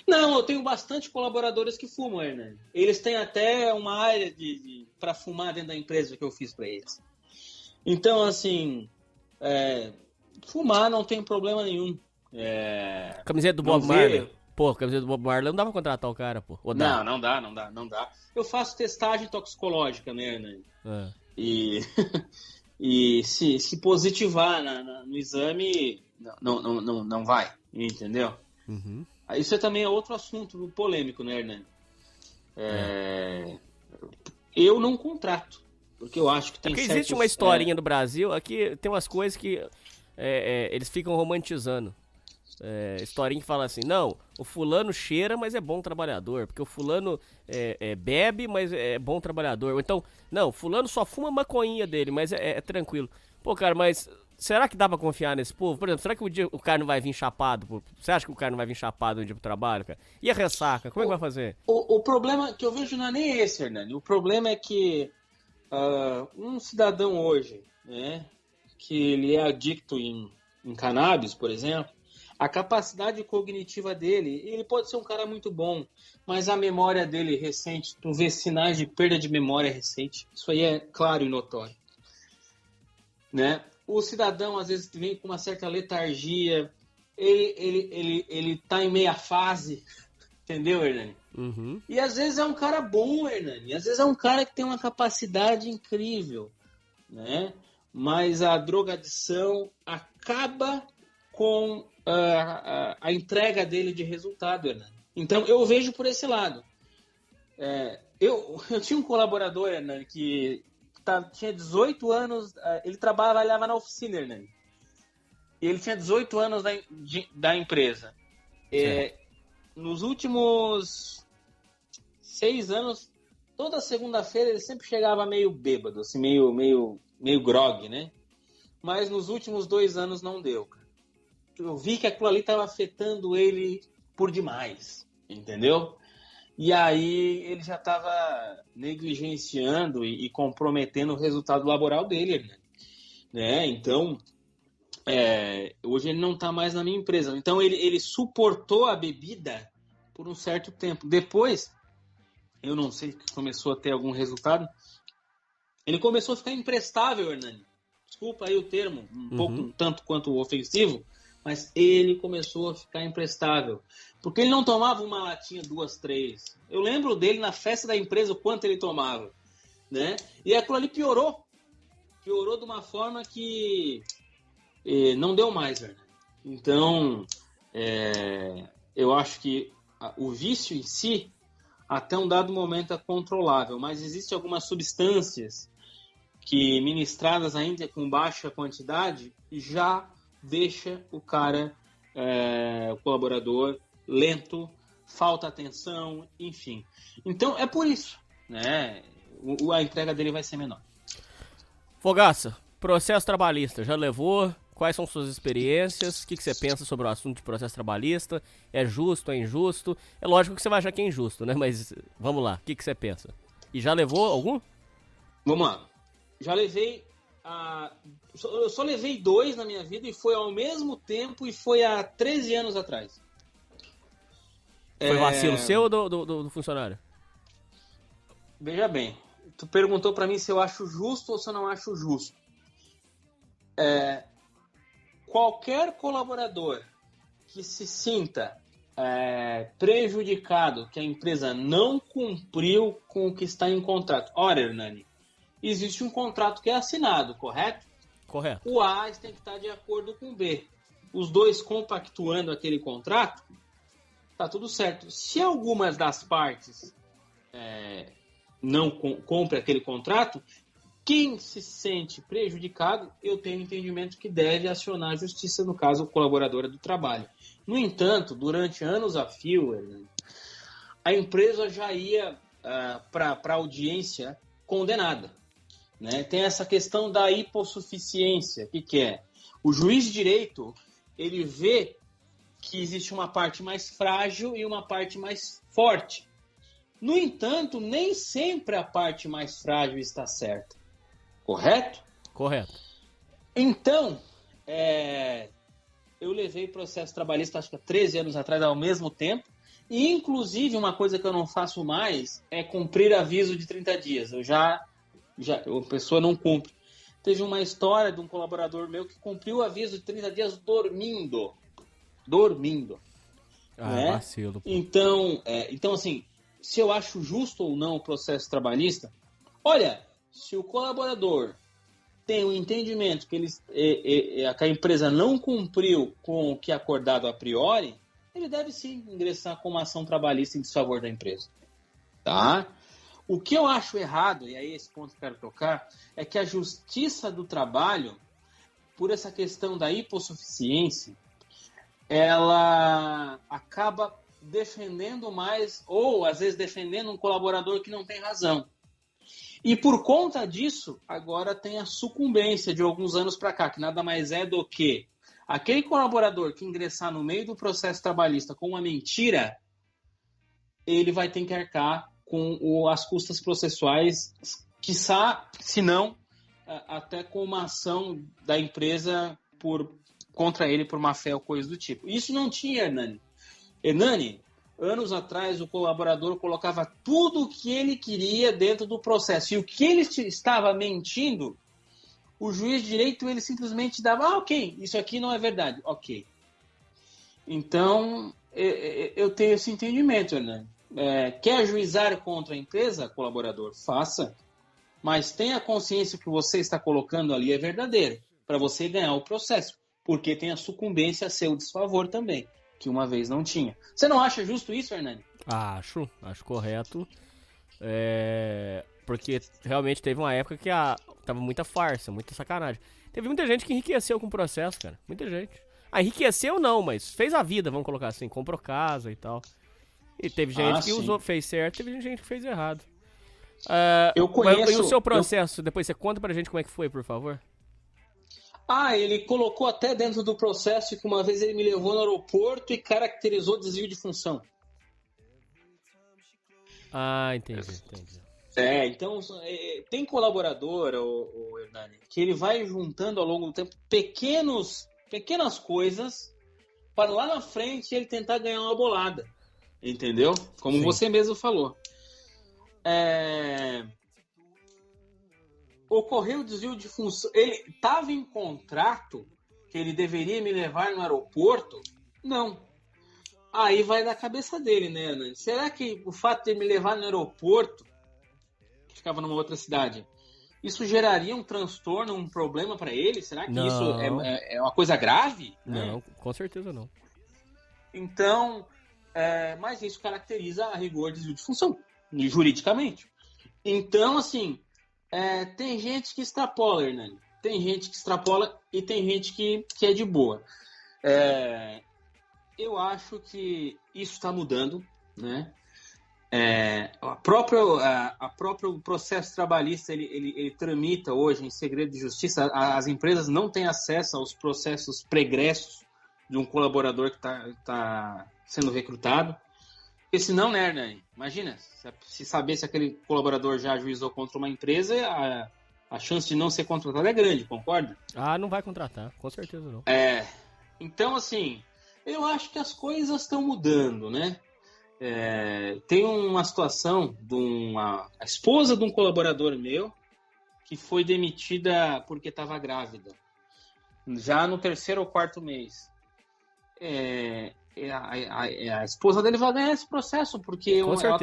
Não, eu tenho bastante colaboradores que fumam, Hernani. Eles têm até uma área para fumar dentro da empresa que eu fiz para eles. Então, assim, fumar não tem problema nenhum. Camiseta do Bob Marley. Pô, camiseta do Bob Marley não dá pra contratar o cara, pô. Ou dá? Não dá. Eu faço testagem toxicológica, né, Hernani? E se positivar no exame, não vai, entendeu? Uhum. Isso também é outro assunto polêmico, né, Hernani? Eu não contrato, porque eu acho que tem porque certos... existe uma historinha no Brasil, aqui tem umas coisas que eles ficam romantizando. Historinha que fala assim, não, o fulano cheira, mas é bom trabalhador, porque o fulano bebe, mas é bom trabalhador. Ou então, não, fulano só fuma a maconhinha dele, mas é tranquilo. Pô, cara, mas será que dá pra confiar nesse povo? Por exemplo, será que o cara não vai vir chapado? Pô? Você acha que o cara não vai vir chapado um dia pro trabalho, cara? E a ressaca, como é que vai fazer? O problema que eu vejo não é nem esse, Hernani. O problema é que um cidadão hoje, né, que ele é adicto em cannabis, por exemplo, a capacidade cognitiva dele, ele pode ser um cara muito bom, mas a memória dele recente, tu vê sinais de perda de memória recente, isso aí é claro e notório. Né? O cidadão, às vezes, vem com uma certa letargia, ele tá em meia fase, entendeu, Hernani? Uhum. E às vezes é um cara bom, Hernani, às vezes é um cara que tem uma capacidade incrível, né? Mas a drogadição acaba com a entrega dele de resultado, Hernani. Então, eu vejo por esse lado. Eu tinha um colaborador, Hernani, que tinha 18 anos, ele trabalhava na oficina, Hernani. E ele tinha 18 anos da empresa. Nos últimos 6 anos, toda segunda-feira ele sempre chegava meio bêbado, assim, meio grog, né? Mas nos últimos 2 anos não deu, cara. Eu vi que aquilo ali estava afetando ele por demais, entendeu? E aí ele já estava negligenciando e comprometendo o resultado laboral dele, né? Então, hoje ele não está mais na minha empresa. Então ele suportou a bebida por um certo tempo. Depois, eu não sei se começou a ter algum resultado, ele começou a ficar imprestável, Hernani. Desculpa aí o termo, um tanto quanto ofensivo, mas ele começou a ficar imprestável. Porque ele não tomava uma latinha, 2, 3. Eu lembro dele na festa da empresa, o quanto ele tomava, né? E aquilo ali piorou. Piorou de uma forma que não deu mais, né? Então, eu acho que o vício em si, até um dado momento, é controlável. Mas existem algumas substâncias que, ministradas ainda com baixa quantidade, já deixa o cara, o colaborador, lento, falta atenção, enfim. Então, é por isso, né? A entrega dele vai ser menor. Fogaça, processo trabalhista, já levou? Quais são suas experiências? O que você pensa sobre o assunto de processo trabalhista? É justo, é injusto? É lógico que você vai achar que é injusto, né? Mas vamos lá, o que você pensa? E já levou algum? Vamos lá. Já levei... Eu só levei 2 na minha vida e foi ao mesmo tempo e foi há 13 anos atrás. Foi vacilo seu ou do funcionário? Veja bem, tu perguntou pra mim se eu acho justo ou se eu não acho justo. Qualquer colaborador que se sinta prejudicado, que a empresa não cumpriu com o que está em contrato. Ora, Hernani, existe um contrato que é assinado, correto? Correto. O A tem que estar de acordo com o B. Os dois compactuando aquele contrato, tá tudo certo. Se algumas das partes não cumpre aquele contrato, quem se sente prejudicado, eu tenho entendimento que deve acionar a justiça, no caso, colaboradora do trabalho. No entanto, durante anos a fio, a empresa já ia para a audiência condenada. Né? Tem essa questão da hipossuficiência. O que é? O juiz de direito, ele vê que existe uma parte mais frágil e uma parte mais forte. No entanto, nem sempre a parte mais frágil está certa. Correto? Correto. Então, eu levei processo trabalhista, acho que há 13 anos atrás, ao mesmo tempo. E, inclusive, uma coisa que eu não faço mais é cumprir aviso de 30 dias. A pessoa não cumpre. Teve uma história de um colaborador meu que cumpriu o aviso de 30 dias dormindo. Né? Vacilo. Então, assim, se eu acho justo ou não o processo trabalhista, olha, se o colaborador tem um entendimento que a empresa não cumpriu com o que é acordado a priori, ele deve sim ingressar com uma ação trabalhista em desfavor da empresa. Tá? O que eu acho errado, e aí esse ponto que eu quero tocar, é que a Justiça do Trabalho, por essa questão da hipossuficiência, ela acaba defendendo mais, ou às vezes defendendo um colaborador que não tem razão. E por conta disso, agora tem a sucumbência de alguns anos para cá, que nada mais é do que aquele colaborador que ingressar no meio do processo trabalhista com uma mentira, ele vai ter que arcar com as custas processuais, quiçá, se não, até com uma ação da empresa contra ele por má fé ou coisa do tipo. Isso não tinha, Hernani. Hernani, anos atrás, o colaborador colocava tudo o que ele queria dentro do processo. E o que ele estava mentindo, o juiz de direito, ele simplesmente dava, ok, isso aqui não é verdade. Ok. Então, eu tenho esse entendimento, Hernani. Quer ajuizar contra a empresa, colaborador? Faça. Mas tenha consciência que o que você está colocando ali é verdadeiro, para você ganhar o processo. Porque tem a sucumbência a seu desfavor também, que uma vez não tinha. Você não acha justo isso, Hernani? Acho correto. Porque realmente teve uma época que tava muita farsa, muita sacanagem. Teve muita gente que enriqueceu com o processo, cara. Muita gente. Enriqueceu não, mas fez a vida, vamos colocar assim, comprou casa e tal. E teve gente que fez certo, teve gente que fez errado. Eu conheço... E o seu processo, depois você conta pra gente como é que foi, por favor? Ele colocou até dentro do processo que uma vez ele me levou no aeroporto e caracterizou desvio de função. Entendi. Então tem colaborador, o Hernani, que ele vai juntando ao longo do tempo pequenas coisas para lá na frente ele tentar ganhar uma bolada. Entendeu? Como Sim. Você mesmo falou. Ocorreu o desvio de função. Ele estava em contrato que ele deveria me levar no aeroporto? Não. Aí vai da cabeça dele, né, Hernani? Será que o fato de ele me levar no aeroporto, que ficava numa outra cidade, isso geraria um transtorno, um problema para ele? Será que isso é uma coisa grave? Não, com certeza não. Então, mas isso caracteriza a rigor desvio de função, juridicamente. Então, assim, tem gente que extrapola, Hernani. Tem gente que extrapola e tem gente que é de boa. Eu acho que isso está mudando, né? a próprio processo trabalhista ele tramita hoje em segredo de justiça. As empresas não têm acesso aos processos pregressos de um colaborador que está sendo recrutado. Porque senão, né, Hernani? Imagina, se saber se aquele colaborador já ajuizou contra uma empresa, a chance de não ser contratado é grande, concorda? Ah, não vai contratar, com certeza não. Então, assim, eu acho que as coisas estão mudando, né? Tem uma situação a esposa de um colaborador meu que foi demitida porque estava grávida, já no 3º ou 4º mês. A esposa dele vai ganhar esse processo porque ela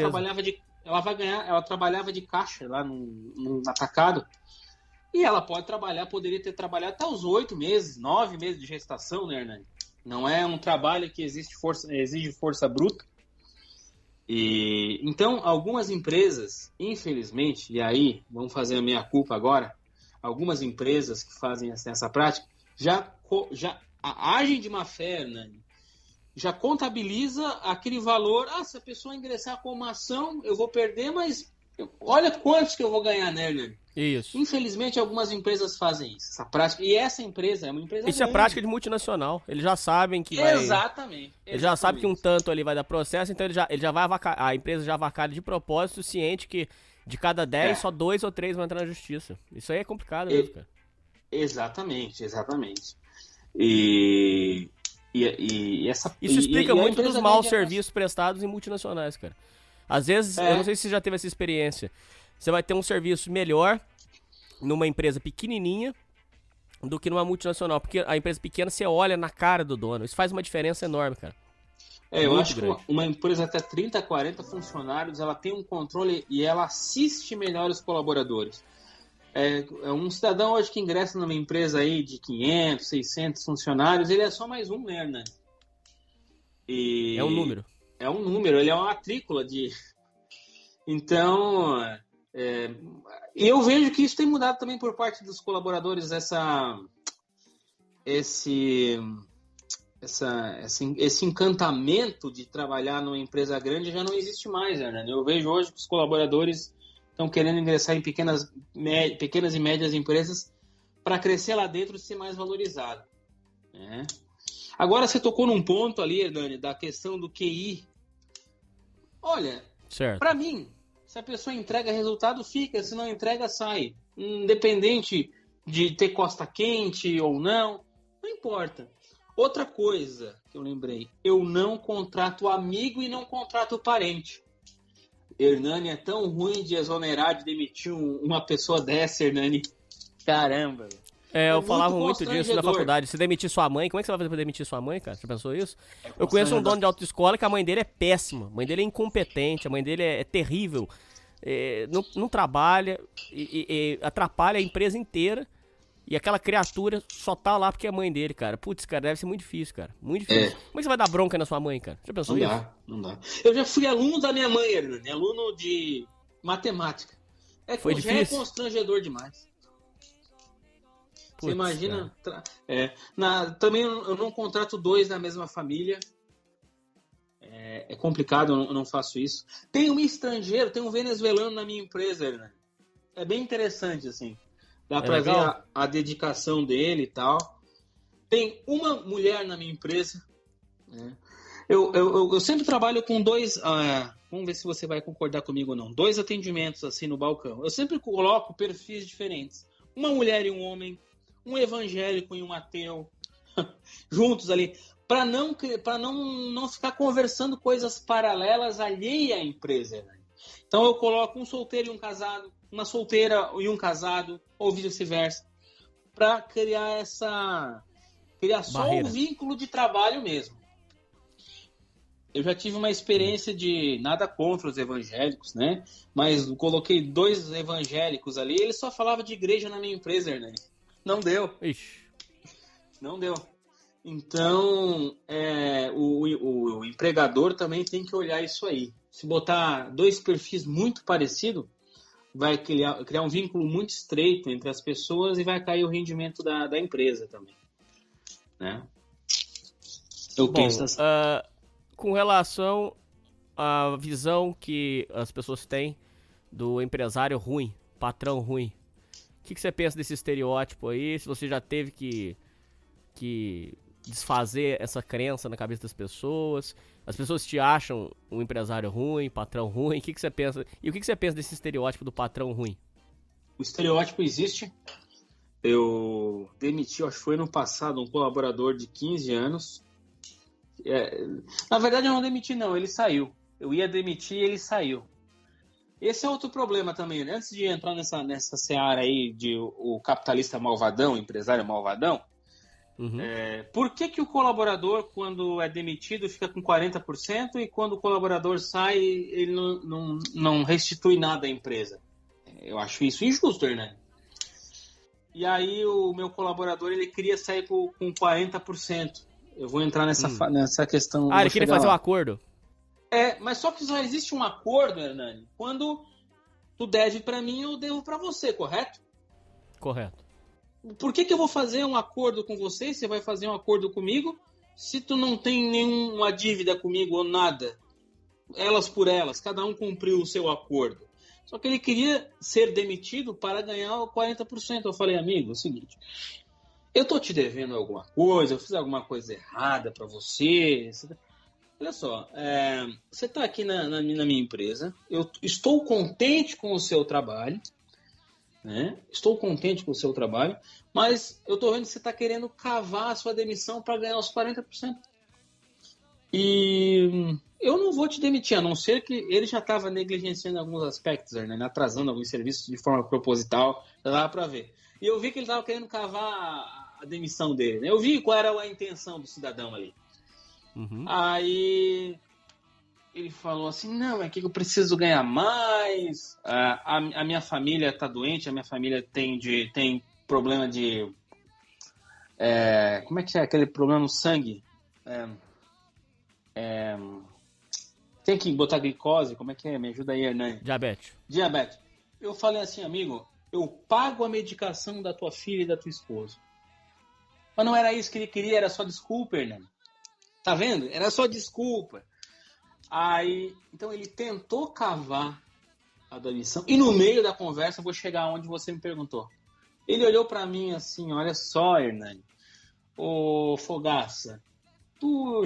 trabalhava de caixa lá no atacado, e ela poderia ter trabalhado até os 8 meses, 9 meses de gestação, né, Hernani? Não é um trabalho que exige força bruta. E então algumas empresas, infelizmente, e aí vamos fazer a meia-culpa agora, algumas empresas que fazem essa prática já agem de má fé, Hernani. Já contabiliza aquele valor. Se a pessoa ingressar com uma ação, eu vou perder, mas olha quantos que eu vou ganhar, né, Hernani? Isso. Infelizmente, algumas empresas fazem isso, essa prática. E essa empresa é uma empresa Isso grande. É prática de multinacional. Eles já sabem que vai... Exatamente. Eles já sabem que um tanto ali vai dar processo, então ele já vai a empresa já avacalha de propósito, ciente que de cada 10, só 2 ou 3 vão entrar na justiça. Isso aí é complicado mesmo, cara. Exatamente. Isso explica muito dos maus serviços prestados em multinacionais, cara. Às vezes, eu não sei se você já teve essa experiência, você vai ter um serviço melhor numa empresa pequenininha do que numa multinacional, porque a empresa pequena você olha na cara do dono, isso faz uma diferença enorme, cara. Eu acho que uma empresa até 30, 40 funcionários, ela tem um controle e ela assiste melhor os colaboradores. Um cidadão hoje que ingressa numa empresa aí de 500, 600 funcionários, ele é só mais um, né? É um número. É um número, ele é uma matrícula de... Então, e eu vejo que isso tem mudado também por parte dos colaboradores, esse encantamento de trabalhar numa empresa grande já não existe mais, né? Eu vejo hoje que os colaboradores estão querendo ingressar em pequenas e médias empresas para crescer lá dentro e ser mais valorizado. Né? Agora você tocou num ponto ali, Hernani, da questão do QI. Olha, para mim, se a pessoa entrega resultado, fica. Se não entrega, sai. Independente de ter costa quente ou não importa. Outra coisa que eu lembrei, eu não contrato amigo e não contrato parente. Hernani é tão ruim de exonerar, de demitir uma pessoa dessa, Hernani. Caramba. Eu falava muito disso na faculdade. Se demitir sua mãe, como é que você vai fazer pra demitir sua mãe, cara? Você pensou isso? Eu conheço um dono de autoescola que a mãe dele é péssima. A mãe dele é incompetente, a mãe dele é terrível. Não trabalha e atrapalha a empresa inteira. E aquela criatura só tá lá porque é mãe dele, cara. Putz, cara, deve ser muito difícil, cara. Muito difícil. Como é que você vai dar bronca na sua mãe, cara? Já pensou isso? Não dá. Eu já fui aluno da minha mãe, Hernani. Aluno de matemática. Foi difícil? Já é constrangedor demais. Putz, você imagina... também eu não contrato 2 da mesma família. É complicado, eu não faço isso. Tem um estrangeiro, tem um venezuelano na minha empresa, Hernani. É bem interessante, assim. Dá pra ver a dedicação dele e tal. Tem uma mulher na minha empresa. Né? Eu sempre trabalho com 2... vamos ver se você vai concordar comigo ou não. 2 atendimentos assim no balcão. Eu sempre coloco perfis diferentes. Uma mulher e um homem. Um evangélico e um ateu. Juntos ali. Para não ficar conversando coisas paralelas alheias à empresa. Né? Então eu coloco um solteiro e um casado. Uma solteira e um casado, ou vice-versa, para criar só um vínculo de trabalho mesmo. Eu já tive uma experiência de nada contra os evangélicos, né? Mas coloquei 2 evangélicos ali, eles só falavam de igreja na minha empresa, Hernani. Não deu. Ixi. Não deu. Então, o empregador também tem que olhar isso aí. Se botar 2 perfis muito parecidos, vai criar um vínculo muito estreito entre as pessoas e vai cair o rendimento da empresa também. Né? Eu penso assim. Com relação a visão que as pessoas têm do empresário ruim, patrão ruim. O que você pensa desse estereótipo aí? Se você já teve que desfazer essa crença na cabeça das pessoas. As pessoas te acham um empresário ruim, patrão ruim. O que você pensa? E o que você pensa desse estereótipo do patrão ruim? O estereótipo existe. Eu demiti, acho que foi no passado, um colaborador de 15 anos. Na verdade, eu não demiti, não. Ele saiu. Eu ia demitir e ele saiu. Esse é outro problema também, né? Antes de entrar nessa seara aí de o capitalista malvadão, o empresário malvadão, por que o colaborador, quando é demitido, fica com 40% e quando o colaborador sai, ele não restitui nada à empresa? Eu acho isso injusto, Hernani. E aí o meu colaborador, ele queria sair com 40%. Eu vou entrar nessa questão. Ele queria fazer um acordo? Mas só que só existe um acordo, Hernani, quando tu deve pra mim, eu devo pra você, correto? Correto. Por que eu vou fazer um acordo com você, você vai fazer um acordo comigo, se tu não tem nenhuma dívida comigo ou nada? Elas por elas, cada um cumpriu o seu acordo. Só que ele queria ser demitido para ganhar 40%. Eu falei, amigo, é o seguinte, eu tô te devendo alguma coisa, eu fiz alguma coisa errada pra você. Olha só, você está aqui na minha empresa, eu estou contente com o seu trabalho, né? Estou contente com o seu trabalho, mas eu estou vendo que você está querendo cavar a sua demissão para ganhar os 40%. E eu não vou te demitir, a não ser que ele já estava negligenciando alguns aspectos, né? Atrasando alguns serviços de forma proposital, já dava para ver. E eu vi que ele estava querendo cavar a demissão dele, né? Eu vi qual era a intenção do cidadão ali. Aí ele falou assim, não, é que eu preciso ganhar mais, a minha família tá doente, a minha família tem problema de... como é que é aquele problema no sangue? Tem que botar glicose, como é que é? Me ajuda aí, Hernani. Diabetes. Eu falei assim, amigo, eu pago a medicação da tua filha e da tua esposa. Mas não era isso que ele queria, era só desculpa, Hernani. Tá vendo? Era só desculpa. Aí, então ele tentou cavar a demissão. E no meio da conversa, eu vou chegar onde você me perguntou. Ele olhou pra mim assim, olha só, Hernani. Ô, Fogaça, tu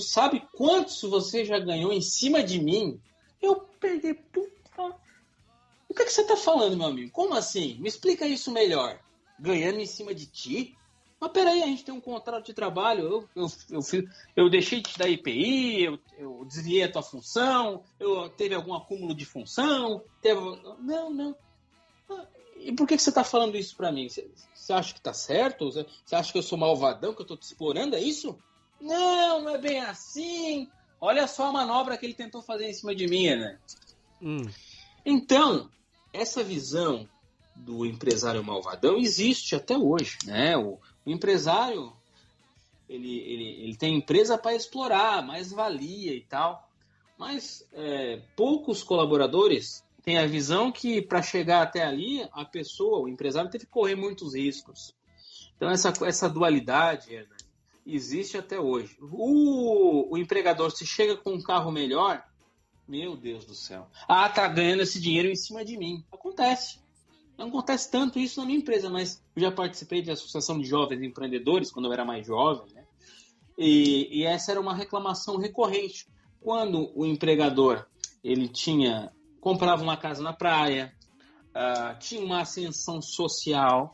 sabe quantos você já ganhou em cima de mim? Eu peguei, puta. O que você tá falando, meu amigo? Como assim? Me explica isso melhor. Ganhando em cima de ti? Mas peraí, a gente tem um contrato de trabalho, eu deixei de te dar IPI, eu desviei a tua função, teve algum acúmulo de função, Não. E por que você está falando isso para mim? Você acha que tá certo? Você acha que eu sou malvadão, que eu tô te explorando, é isso? Não é bem assim. Olha só a manobra que ele tentou fazer em cima de mim, né? Então, essa visão do empresário malvadão existe até hoje, né? O empresário, ele tem empresa para explorar, mais valia e tal, mas poucos colaboradores têm a visão que para chegar até ali, o empresário teve que correr muitos riscos. Então essa dualidade existe até hoje. O empregador, se chega com um carro melhor, meu Deus do céu, tá ganhando esse dinheiro em cima de mim. Acontece. Não acontece tanto isso na minha empresa, mas eu já participei de associação de jovens empreendedores quando eu era mais jovem, né? E essa era uma reclamação recorrente. Quando o empregador comprava uma casa na praia, tinha uma ascensão social,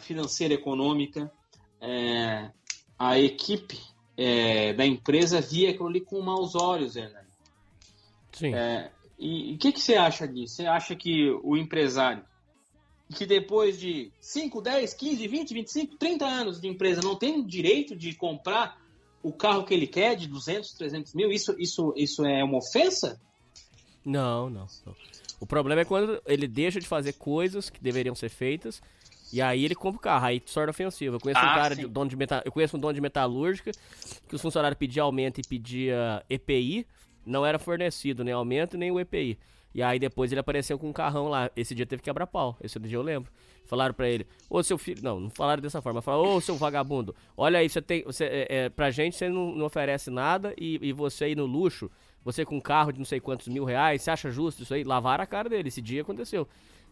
financeira, econômica, a equipe da empresa via aquilo ali com maus olhos, né? Sim. E o que você acha disso? Você acha que o empresário, que depois de 5, 10, 15, 20, 25, 30 anos de empresa não tem direito de comprar o carro que ele quer de 200, 300 mil? Isso é uma ofensa? Não. O problema é quando ele deixa de fazer coisas que deveriam ser feitas e aí ele compra o carro, aí torna ofensivo. Eu conheço um cara, eu conheço um dono de metalúrgica que os funcionários pediam aumento e pedia EPI, não era fornecido nem aumento nem o EPI. E aí depois ele apareceu com um carrão lá. Esse dia teve que quebrar pau. Esse dia eu lembro. Falaram pra ele, ô seu filho... Não falaram dessa forma. Falaram, ô seu vagabundo, olha aí, pra gente você não oferece nada e você aí no luxo, você com um carro de não sei quantos R$1.000, você acha justo isso aí? Lavaram a cara dele, esse dia aconteceu.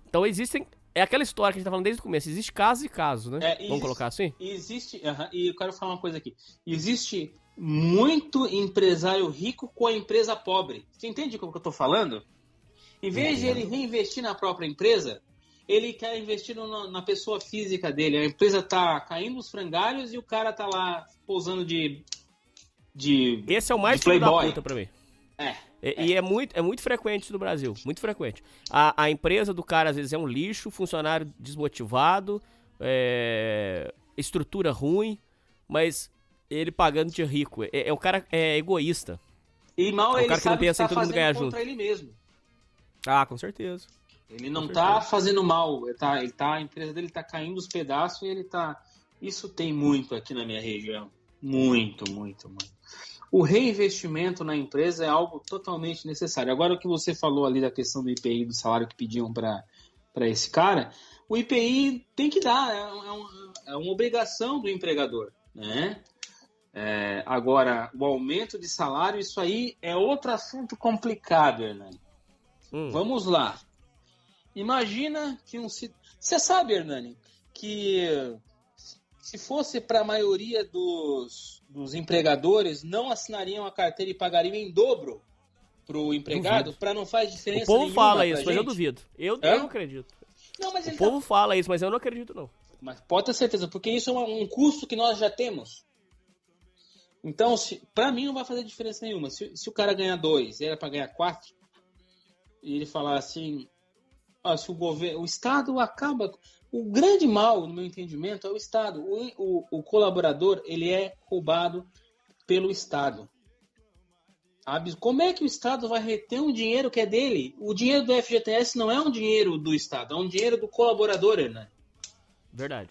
Então existem... É aquela história que a gente tá falando desde o começo. Existe casos e casos, né? Vamos colocar assim? Existe... E eu quero falar uma coisa aqui. Existe muito empresário rico com a empresa pobre. Você entende o que eu tô falando? Em vez de ele reinvestir na própria empresa, ele quer investir na pessoa física dele. A empresa tá caindo os frangalhos e o cara tá lá pousando de Esse é o mais filho da puta pra mim. E é muito frequente isso no Brasil, muito frequente. A empresa do cara às vezes é um lixo, funcionário desmotivado, estrutura ruim, mas ele pagando de rico. O cara é egoísta. E mal é ele cara que não sabe pensa que tá em todo mundo ganhar fazendo contra junto. ele mesmo. Ah, com certeza. Ele não tá fazendo mal, a empresa dele tá caindo os pedaços e ele tá... Isso tem muito aqui na minha região. Muito, muito, muito. O reinvestimento na empresa é algo totalmente necessário. Agora, o que você falou ali da questão do IPI, do salário que pediam para esse cara, o IPI tem que dar, é uma obrigação do empregador, né? Agora, o aumento de salário, isso aí é outro assunto complicado, Hernani. Vamos lá. Imagina que Você sabe, Hernani, que se fosse para a maioria dos empregadores, não assinariam a carteira e pagariam em dobro para o empregado, para não faz diferença nenhuma. O povo fala isso, mas eu duvido. Eu não acredito. Não, mas o povo fala isso, mas eu não acredito, não. Mas pode ter certeza, porque isso é um custo que nós já temos. Então, para mim não vai fazer diferença nenhuma. Se o cara ganhar 2 e era para ganhar 4, e ele falar assim, se o Estado acaba... O grande mal, no meu entendimento, é o Estado. O colaborador, ele é roubado pelo Estado. Como é que o Estado vai reter um dinheiro que é dele? O dinheiro do FGTS não é um dinheiro do Estado, é um dinheiro do colaborador, né? Verdade.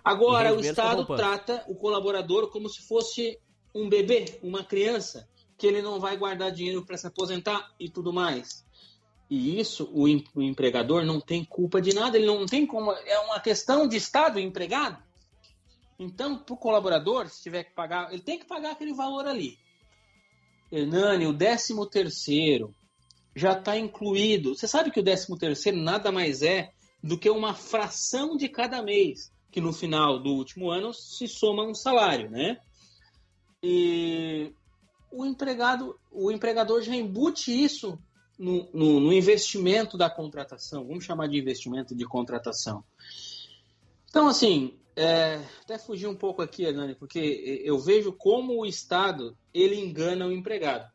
Agora, o Estado trata o colaborador como se fosse um bebê, uma criança, que ele não vai guardar dinheiro para se aposentar e tudo mais. E isso, o empregador não tem culpa de nada, ele não tem como... É uma questão de Estado e empregado. Então, para o colaborador, se tiver que pagar, ele tem que pagar aquele valor ali. Hernani, o 13º já está incluído. Você sabe que o 13º nada mais é do que uma fração de cada mês, que no final do último ano se soma um salário, né? E o empregador já embute isso no investimento da contratação. Vamos chamar de investimento de contratação. Então, assim, até fugir um pouco aqui, Hernani, porque eu vejo como o Estado ele engana o empregado,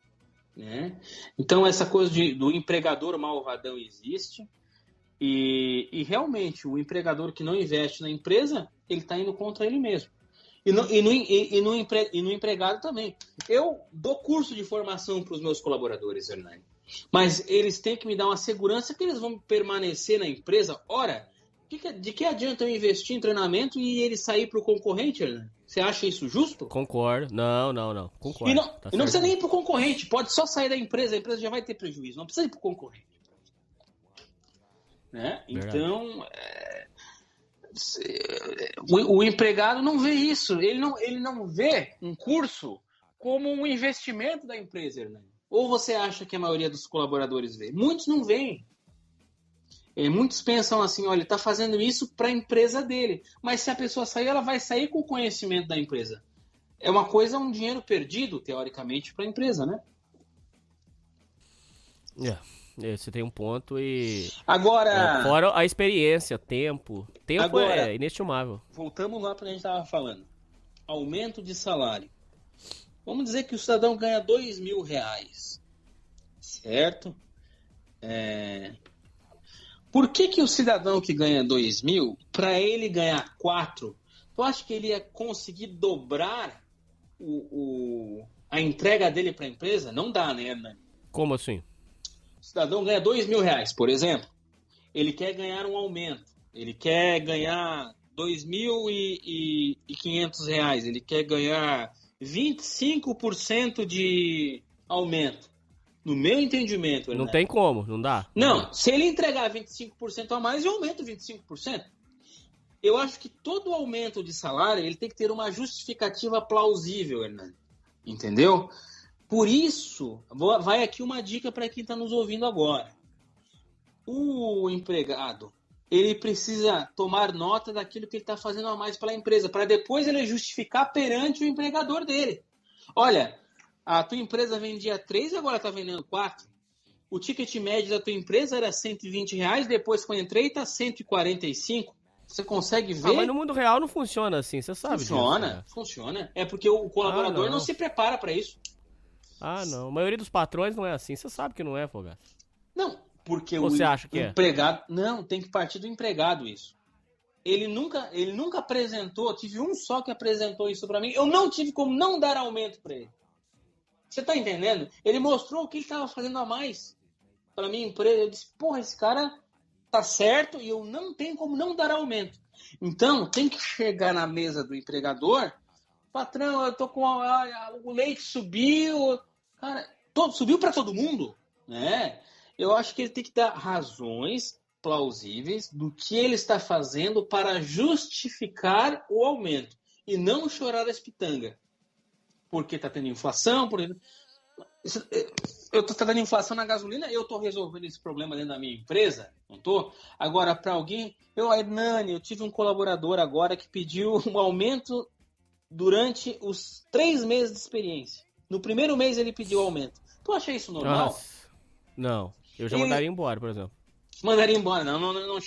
né? Então, essa coisa do empregador malvadão existe e realmente o empregador que não investe na empresa, ele está indo contra ele mesmo. E no empregado também. Eu dou curso de formação para os meus colaboradores, Hernani. Mas eles têm que me dar uma segurança que eles vão permanecer na empresa. Ora, de que adianta eu investir em treinamento e ele sair para o concorrente, Hernani? Você acha isso justo? Concordo. Não. Concordo. E não precisa nem ir para o concorrente. Pode só sair da empresa. A empresa já vai ter prejuízo. Não precisa ir para o concorrente. Né? Então, o empregado não vê isso. Ele não vê um curso como um investimento da empresa, Hernani. Ou você acha que a maioria dos colaboradores vê? Muitos não veem. Muitos pensam assim, olha, ele está fazendo isso para a empresa dele. Mas se a pessoa sair, ela vai sair com o conhecimento da empresa. É uma coisa, um dinheiro perdido, teoricamente, para a empresa, né? Você tem um ponto e... Agora... fora a experiência, tempo. Tempo agora, é inestimável. Voltamos lá para onde a gente estava falando. Aumento de salário. Vamos dizer que o cidadão ganha R$2.000, certo? Por que o cidadão que ganha 2.000, para ele ganhar 4, tu acha que ele ia conseguir dobrar a entrega dele para a empresa? Não dá, né, Hernani? Como assim? O cidadão ganha R$2.000, por exemplo. Ele quer ganhar um aumento. Ele quer ganhar R$2.500. Ele quer ganhar 25% de aumento. No meu entendimento, Não Hernani. tem como, não dá. Não, se ele entregar 25% a mais, eu aumento 25%. Eu acho que todo aumento de salário ele tem que ter uma justificativa plausível, Hernani. Entendeu? Por isso, vai aqui uma dica para quem está nos ouvindo agora. O empregado, ele precisa tomar nota daquilo que ele está fazendo a mais pela empresa, para depois ele justificar perante o empregador dele. Olha, a tua empresa vendia 3 e agora está vendendo 4. O ticket médio da tua empresa era R$120, depois que eu entrei está 145. Você consegue ver? Mas no mundo real não funciona assim, você sabe disso. Funciona. É porque o colaborador não se prepara para isso. Ah, não. A maioria dos patrões não é assim. Você sabe que não é, Fogaça. Não, porque você acha que empregado... Não, tem que partir do empregado isso. Ele nunca apresentou, tive um só que apresentou isso para mim. Eu não tive como não dar aumento para ele. Você tá entendendo? Ele mostrou o que ele estava fazendo a mais para minha empresa. Eu disse, porra, esse cara tá certo e eu não tenho como não dar aumento. Então, tem que chegar na mesa do empregador, patrão, eu tô com o leite subiu, cara, subiu para todo mundo, né? Eu acho que ele tem que dar razões plausíveis do que ele está fazendo para justificar o aumento e não chorar das pitangas. Porque está tendo inflação, eu estou tendo inflação na gasolina, eu estou resolvendo esse problema dentro da minha empresa, não estou? Agora, para alguém, Hernani, eu tive um colaborador agora que pediu um aumento durante os 3 meses de experiência. No primeiro mês ele pediu aumento. Tu acha isso normal? Nossa. Não, eu já mandaria embora, por exemplo. Mandaria embora, não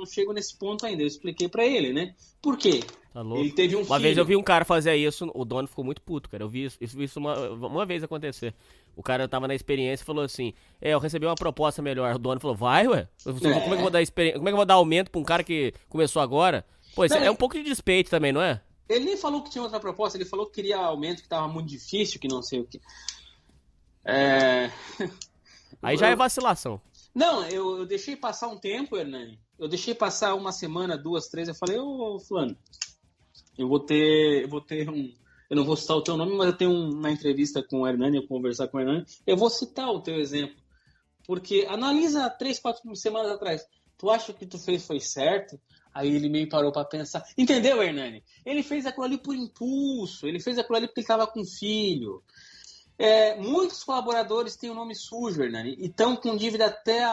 chego nesse ponto ainda, eu expliquei pra ele, né? Por quê? Tá louco. Ele teve um filho. Uma vez eu vi um cara fazer isso, o dono ficou muito puto, cara. Eu vi isso uma vez acontecer. O cara tava na experiência e falou assim, eu recebi uma proposta melhor. O dono falou, vai, ué? Como é que eu vou dar como é que eu vou dar aumento pra um cara que começou agora? Pô, isso é um pouco de despeito também, não é? Ele nem falou que tinha outra proposta, ele falou que queria aumento, que tava muito difícil, que não sei o que. Aí já é vacilação. Não, eu deixei passar um tempo, Hernani. Eu deixei passar 1 semana, 2, 3. Eu falei, fulano, eu vou ter eu não vou citar o teu nome, mas eu tenho uma entrevista com o Hernani, eu conversar com o Hernani. Eu vou citar o teu exemplo. Porque analisa 3, 4 semanas atrás. Tu acha que o que tu fez foi certo? Aí ele meio parou para pensar. Entendeu, Hernani? Ele fez aquilo ali por impulso. Ele fez aquilo ali porque ele estava com filho. Muitos colaboradores têm o nome sujo, Hernani, e estão com dívida até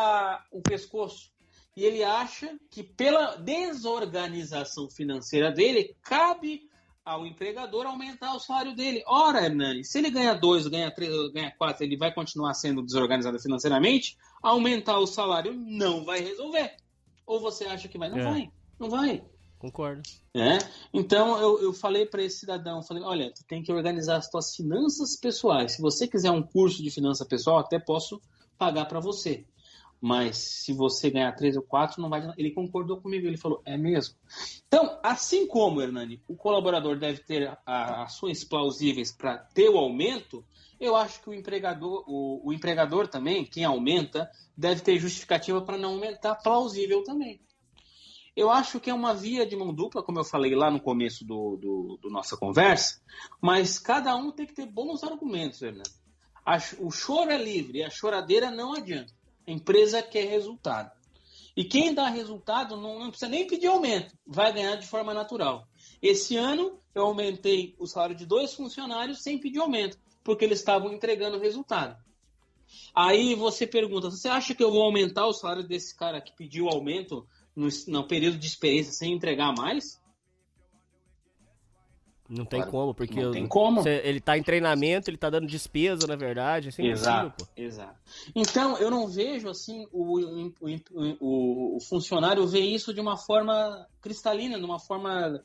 o pescoço. E ele acha que pela desorganização financeira dele, cabe ao empregador aumentar o salário dele. Ora, Hernani, se ele ganha 2, ganha 3, ganha 4, ele vai continuar sendo desorganizado financeiramente, aumentar o salário não vai resolver. Ou você acha que vai? Não vai. Concordo. Então eu falei para esse cidadão, olha, tu tem que organizar as tuas finanças pessoais. Se você quiser um curso de finança pessoal, até posso pagar para você. Mas se você ganhar 3 ou 4, não vai. Ele concordou comigo, ele falou, é mesmo. Então, assim como, Hernani, o colaborador deve ter ações plausíveis para ter o aumento, eu acho que o empregador também, quem aumenta, deve ter justificativa para não aumentar, plausível também. Eu acho que é uma via de mão dupla, como eu falei lá no começo do nossa conversa, mas cada um tem que ter bons argumentos, Hernani. O choro é livre e a choradeira não adianta. A empresa quer resultado. E quem dá resultado não precisa nem pedir aumento, vai ganhar de forma natural. Esse ano eu aumentei o salário de 2 funcionários sem pedir aumento, porque eles estavam entregando resultado. Aí você pergunta, você acha que eu vou aumentar o salário desse cara que pediu aumento no período de experiência sem entregar mais? Não tem como, porque não tem como. Ele tá em treinamento, ele tá dando despesa, na verdade. Assim, exato. Então, eu não vejo assim o funcionário ver isso de uma forma cristalina, de uma forma...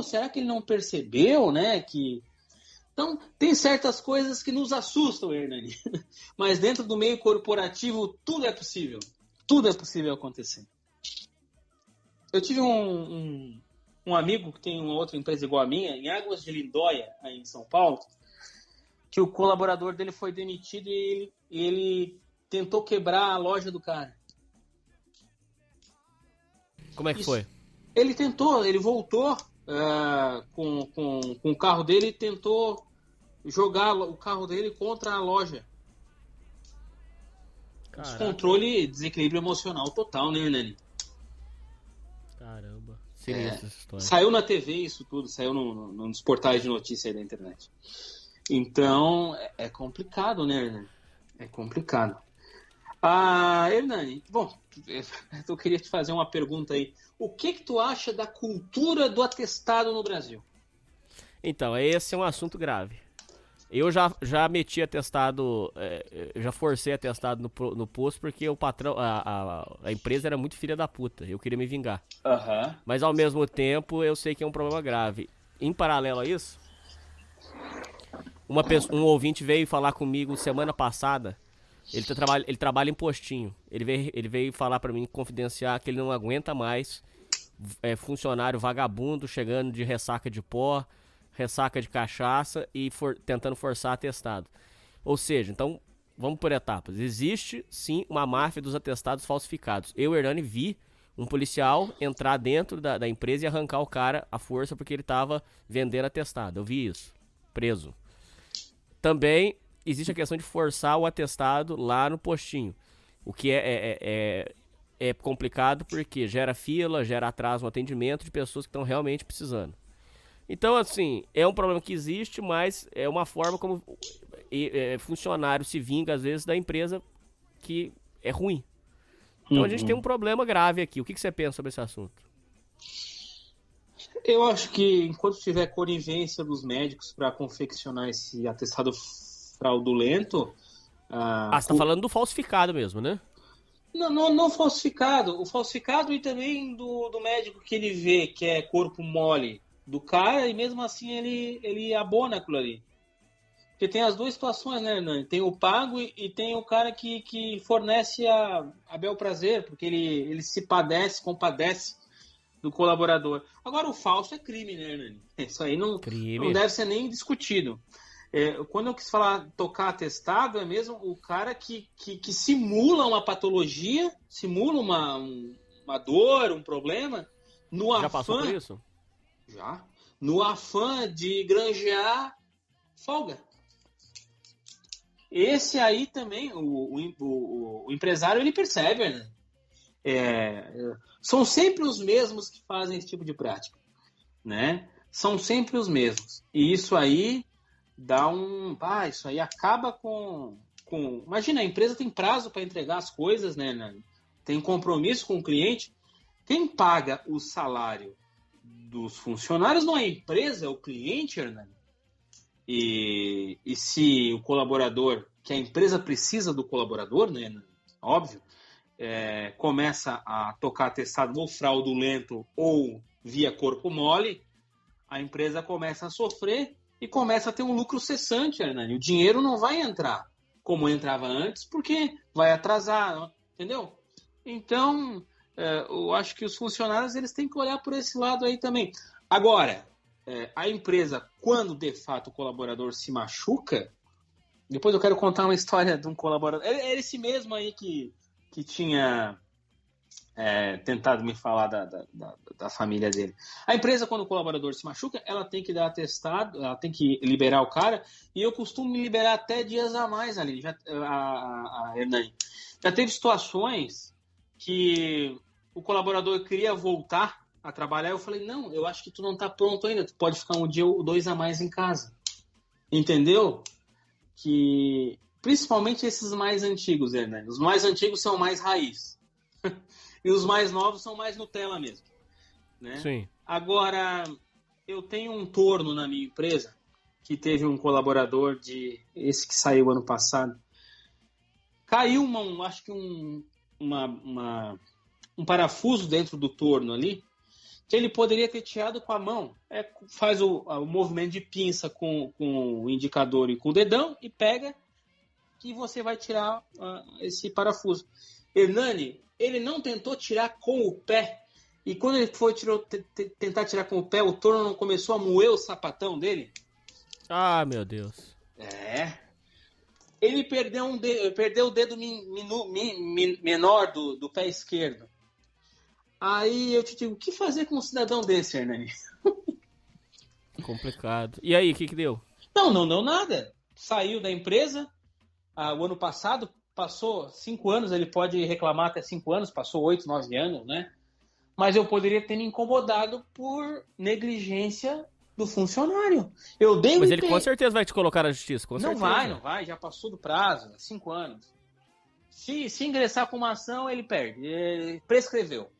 será que ele não percebeu, né? Então, tem certas coisas que nos assustam, Hernani. Mas dentro do meio corporativo, tudo é possível. Tudo é possível acontecer. Eu tive um amigo que tem uma outra empresa igual a minha, em Águas de Lindóia, aí em São Paulo, que o colaborador dele foi demitido e ele tentou quebrar a loja do cara. Como é que foi? Ele voltou com o carro dele e tentou jogar o carro dele contra a loja. Descontrole, desequilíbrio emocional total, né, Hernani? Caramba. Sinistra essa história. Saiu na TV isso tudo, saiu nos portais de notícia aí da internet. Então, é complicado, né, Hernani? É complicado. Hernani, bom, eu queria te fazer uma pergunta aí. O que tu acha da cultura do atestado no Brasil? Então, esse é um assunto grave. Eu já meti atestado, já forcei atestado no posto porque o patrão, a empresa era muito filha da puta. Eu queria me vingar. Aham. Mas ao mesmo tempo eu sei que é um problema grave. Em paralelo a isso, um ouvinte veio falar comigo semana passada. Ele trabalha em postinho. Ele veio falar pra mim, confidenciar que ele não aguenta mais funcionário vagabundo chegando de ressaca de pó, ressaca de cachaça e tentando forçar atestado. Ou seja, então, vamos por etapas. Existe, sim, uma máfia dos atestados falsificados. Eu, Hernani, vi um policial entrar dentro da empresa e arrancar o cara à força porque ele estava vendendo atestado. Eu vi isso. Preso. Também existe a questão de forçar o atestado lá no postinho. O que é complicado porque gera fila, gera atraso no atendimento de pessoas que estão realmente precisando. Então, assim, é um problema que existe, mas é uma forma como funcionário se vinga, às vezes, da empresa que é ruim. Então a gente tem um problema grave aqui. O que você pensa sobre esse assunto? Eu acho que enquanto tiver conivência dos médicos para confeccionar esse atestado fraudulento... você tá falando do falsificado mesmo, né? Não falsificado. O falsificado e também do médico que ele vê que é corpo mole do cara e mesmo assim ele abona aquilo ali. Porque tem as duas situações, né, Hernani? Tem o pago e tem o cara que fornece a bel prazer, porque ele se compadece do colaborador. Agora, o falso é crime, né, Hernani? Isso aí não deve ser nem discutido. Quando eu quis falar tocar atestado, é mesmo o cara que simula uma patologia, simula uma dor, um problema, no afã... Já passou por isso? Já. No afã de granjear folga. Esse aí também, o empresário, ele percebe, né? São sempre os mesmos que fazem esse tipo de prática, né? São sempre os mesmos. E isso aí dá isso aí acaba com... Imagina, a empresa tem prazo para entregar as coisas, né? Tem compromisso com o cliente. Quem paga o salário dos funcionários não é a empresa, é o cliente, Hernani. E se o colaborador, que a empresa precisa do colaborador, né? Óbvio, começa a tocar atestado ou fraudulento ou via corpo mole, a empresa começa a sofrer e começa a ter um lucro cessante, Hernani. O dinheiro não vai entrar como entrava antes, porque vai atrasar, entendeu? Então, eu acho que os funcionários eles têm que olhar por esse lado aí também. Agora, a empresa, quando de fato o colaborador se machuca, depois eu quero contar uma história de um colaborador. É esse mesmo aí que tinha tentado me falar da família dele. A empresa, quando o colaborador se machuca, ela tem que dar atestado, ela tem que liberar o cara, e eu costumo me liberar até dias a mais ali, Hernani. Já teve situações que o colaborador queria voltar a trabalhar, eu falei, não, eu acho que tu não tá pronto ainda, tu pode ficar um dia ou dois a mais em casa. Entendeu? Que principalmente esses mais antigos, Hernani. Os mais antigos são mais raiz. E os mais novos são mais Nutella mesmo. Né? Sim. Agora, eu tenho um torno na minha empresa que teve um colaborador esse que saiu ano passado. Caiu acho que um parafuso dentro do torno ali, que ele poderia ter tirado com a mão. Faz o movimento de pinça com o indicador e com o dedão e pega que você vai tirar esse parafuso. Hernani, ele não tentou tirar com o pé. E quando ele foi tentar tirar com o pé, o torno não começou a moer o sapatão dele? Ah, meu Deus. Ele perdeu o dedo menor do pé esquerdo. Aí eu te digo, o que fazer com um cidadão desse, Hernani? Complicado. E aí, o que deu? Não deu nada. Saiu da empresa o ano passado, passou 5 anos, ele pode reclamar até 5 anos, passou 8, 9 anos, né? Mas eu poderia ter me incomodado por negligência do funcionário. Eu dei Mas ele com certeza vai te colocar na justiça, com Não certeza. não vai, já passou do prazo, 5 anos. Se ingressar com uma ação, ele perde. Ele prescreveu.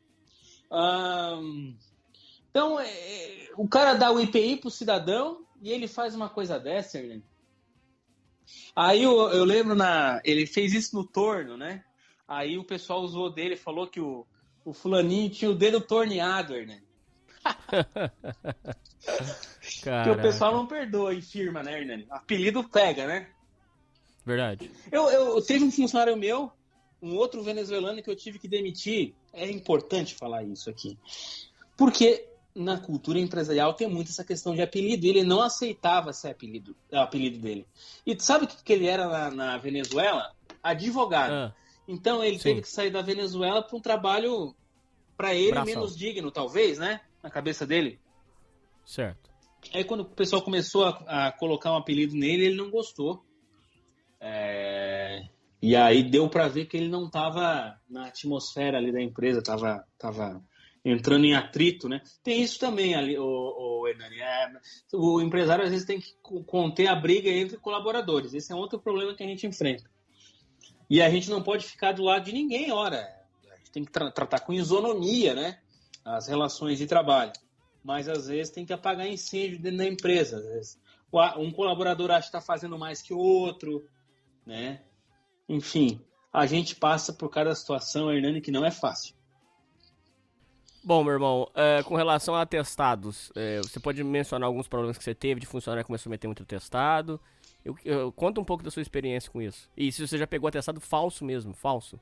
Então, o cara dá o IPI pro cidadão e ele faz uma coisa dessa, né? Aí eu lembro, ele fez isso no torno, né? Aí o pessoal usou dele, falou que o fulaninho tinha o dedo torneado, né? Porque o pessoal não perdoa em firma, né, Hernani? Apelido pega, né? Verdade. Eu teve um funcionário meu, um outro venezuelano que eu tive que demitir. É importante falar isso aqui. Porque na cultura empresarial tem muito essa questão de apelido. Ele não aceitava ser o apelido dele. E sabe o que ele era na Venezuela? Advogado. Então ele teve que sair da Venezuela para um trabalho, para ele, menos digno, talvez, né? Na cabeça dele. Certo. Aí quando o pessoal começou a colocar um apelido nele, ele não gostou. E aí deu para ver que ele não estava na atmosfera ali da empresa, estava entrando em atrito, né? Tem isso também ali, o Hernani. O empresário às vezes tem que conter a briga entre colaboradores. Esse é outro problema que a gente enfrenta. E a gente não pode ficar do lado de ninguém, ora. A gente tem que tratar com isonomia, né? As relações de trabalho. Mas às vezes tem que apagar incêndio dentro da empresa. Às vezes, um colaborador acha que está fazendo mais que o outro, né? Enfim, a gente passa por cada situação, Hernani, que não é fácil. Bom, meu irmão, com relação a atestados, você pode mencionar alguns problemas que você teve de funcionário que começou a meter muito atestado? Conta um pouco da sua experiência com isso. E se você já pegou atestado falso mesmo, falso?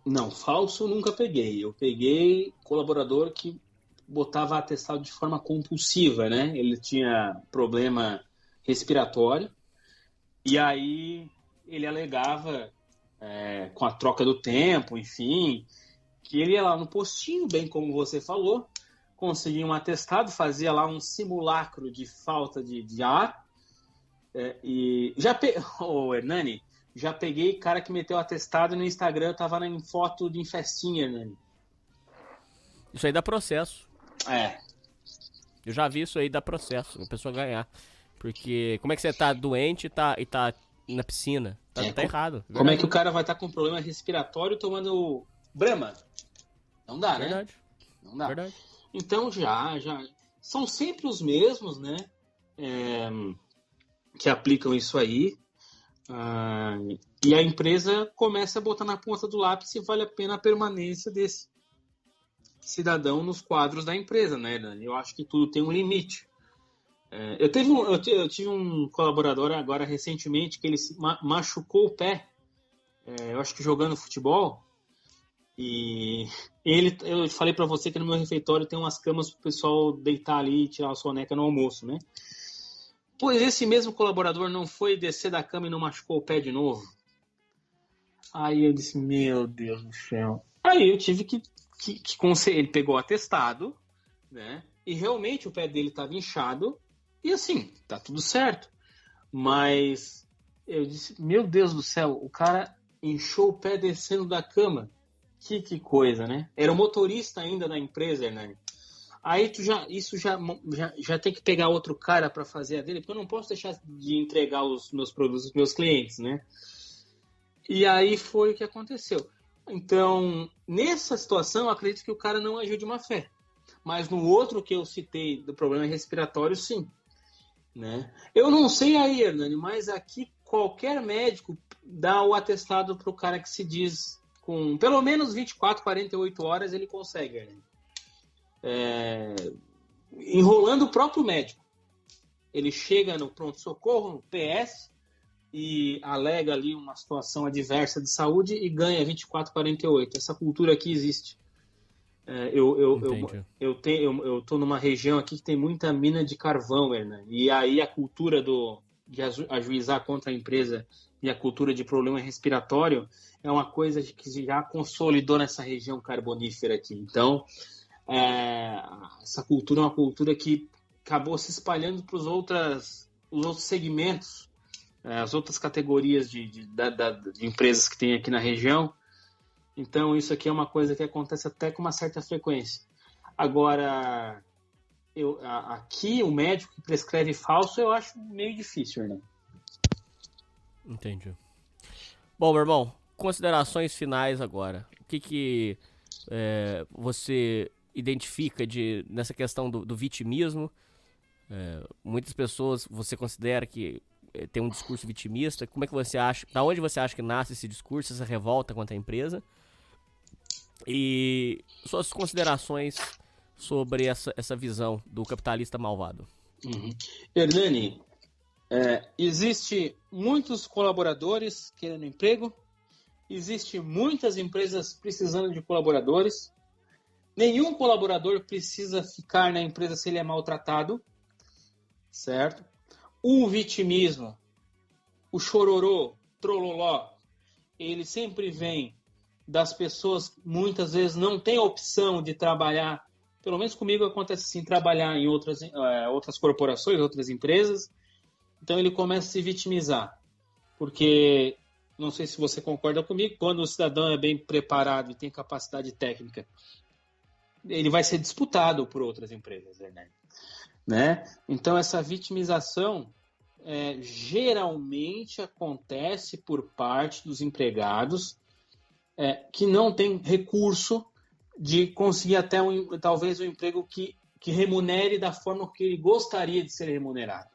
Não, falso eu nunca peguei. Eu peguei colaborador que botava atestado de forma compulsiva, né? Ele tinha problema respiratório e aí ele alegava, com a troca do tempo, enfim, que ele ia lá no postinho, bem como você falou, conseguia um atestado, fazia lá um simulacro de falta de ar. E já Hernani, já peguei cara que meteu atestado no Instagram, tava em foto de festinha, Hernani. Isso aí dá processo. Eu já vi isso aí, dá processo, a pessoa ganhar. Porque como é que você tá doente e tá na piscina? Tá errado. Como é que o cara vai estar com problema respiratório tomando Brahma? Não dá, verdade. Né? Não dá. Verdade. Então já são sempre os mesmos, né? Que aplicam isso aí. E a empresa começa a botar na ponta do lápis se vale a pena a permanência desse cidadão nos quadros da empresa, né, Dani? Eu acho que tudo tem um limite. Eu tive um colaborador agora recentemente que ele machucou o pé, eu acho que jogando futebol, e eu falei para você que no meu refeitório tem umas camas para o pessoal deitar ali e tirar a soneca no almoço, né? Pois esse mesmo colaborador não foi descer da cama e não machucou o pé de novo. Aí eu disse, meu Deus do céu. Aí eu tive que ele pegou o atestado, né? E realmente o pé dele estava inchado. E assim, tá tudo certo. Mas eu disse, meu Deus do céu, o cara inchou o pé descendo da cama. Que coisa, né? Era o motorista ainda da empresa, Hernani. Aí isso já tem que pegar outro cara para fazer a dele, porque eu não posso deixar de entregar os meus produtos aos meus clientes, né? E aí foi o que aconteceu. Então, nessa situação, eu acredito que o cara não agiu de má fé. Mas no outro que eu citei do problema respiratório, sim. Né? Eu não sei aí, Hernani, mas aqui qualquer médico dá o atestado para o cara que se diz com pelo menos 24, 48 horas ele consegue, Hernani. Enrolando o próprio médico. Ele chega no pronto-socorro, no PS, e alega ali uma situação adversa de saúde e ganha 24, 48. Essa cultura aqui existe. Eu tô numa região aqui que tem muita mina de carvão, Hernani, e aí a cultura de ajuizar contra a empresa e a cultura de problema respiratório é uma coisa que já consolidou nessa região carbonífera aqui. Então, essa cultura é uma cultura que acabou se espalhando para os outros segmentos as outras categorias de empresas que tem aqui na região. Então, isso aqui é uma coisa que acontece até com uma certa frequência. Agora, aqui o médico que prescreve falso eu acho meio difícil, né? Entendi. Bom, meu irmão, considerações finais agora. O que você identifica nessa questão do vitimismo? Muitas pessoas você considera que tem um discurso vitimista. Como é que você acha? Da onde você acha que nasce esse discurso, essa revolta contra a empresa? E suas considerações sobre essa visão do capitalista malvado. Hernani, existe muitos colaboradores querendo emprego, existe muitas empresas precisando de colaboradores. Nenhum colaborador precisa ficar na empresa se ele é maltratado, certo? O vitimismo, o chororô, trololó, ele sempre vem das pessoas que muitas vezes não têm opção de trabalhar, pelo menos comigo acontece assim, trabalhar em outras corporações, outras empresas. Então ele começa a se vitimizar, porque, não sei se você concorda comigo, quando o cidadão é bem preparado e tem capacidade técnica, ele vai ser disputado por outras empresas, né? Então essa vitimização geralmente acontece por parte dos empregados que não tem recurso de conseguir até talvez um emprego que remunere da forma que ele gostaria de ser remunerado,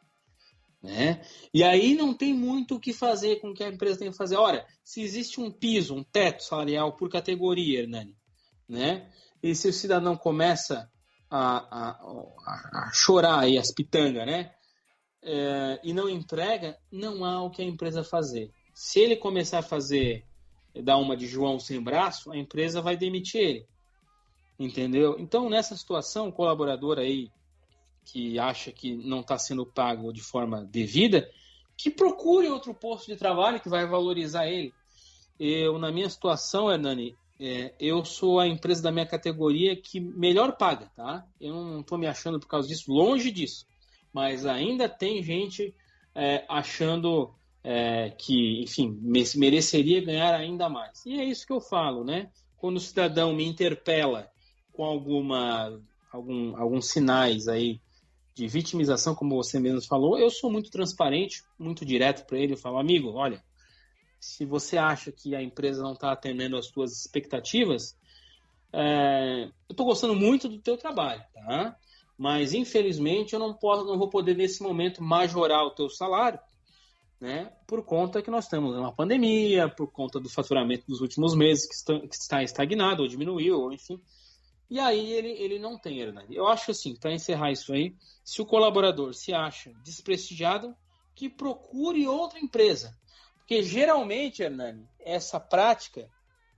né? E aí não tem muito o que fazer com o que a empresa tem que fazer. Olha, se existe um piso, um teto salarial por categoria, Hernani, né? E se o cidadão começa a chorar aí as pitangas, né? E não entrega, não há o que a empresa fazer. Se ele começar a dar uma de João sem braço, a empresa vai demitir ele. Entendeu? Então, nessa situação, o colaborador aí que acha que não está sendo pago de forma devida, que procure outro posto de trabalho que vai valorizar ele. Na minha situação, Hernani, eu sou a empresa da minha categoria que melhor paga, tá? Eu não estou me achando por causa disso, longe disso. Mas ainda tem gente achando que, enfim, mereceria ganhar ainda mais. E é isso que eu falo, né? Quando o cidadão me interpela com alguns sinais aí de vitimização, como você mesmo falou, eu sou muito transparente, muito direto para ele. Eu falo, amigo, olha, se você acha que a empresa não está atendendo às suas expectativas, eu estou gostando muito do teu trabalho, tá? Mas, infelizmente, eu não vou poder, nesse momento, majorar o teu salário, né? Por conta que nós temos uma pandemia, por conta do faturamento dos últimos meses que está estagnado, ou diminuiu, ou enfim. E aí ele não tem, Hernani. Eu acho assim, para encerrar isso aí, se o colaborador se acha desprestigiado, que procure outra empresa. Porque geralmente, Hernani, essa prática,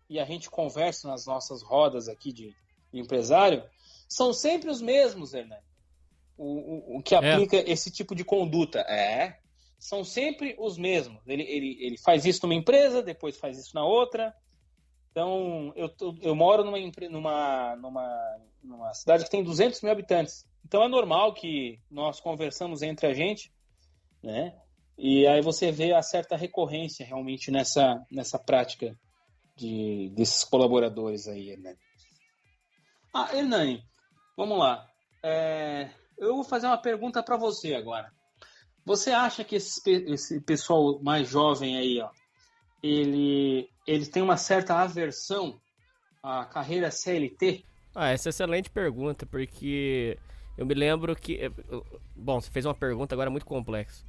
e a gente conversa nas nossas rodas aqui de empresário, são sempre os mesmos, Hernani. O que aplica esse tipo de conduta. São sempre os mesmos. Ele faz isso numa empresa, depois faz isso na outra. Então, eu moro numa cidade que tem 200 mil habitantes. Então, é normal que nós conversamos entre a gente, né? E aí você vê a certa recorrência realmente nessa prática desses colaboradores aí, Hernani. Hernani, vamos lá. Eu vou fazer uma pergunta para você agora. Você acha que esse pessoal mais jovem aí, ó, ele tem uma certa aversão à carreira CLT? Essa é excelente pergunta, porque eu me lembro que... Bom, você fez uma pergunta agora muito complexa.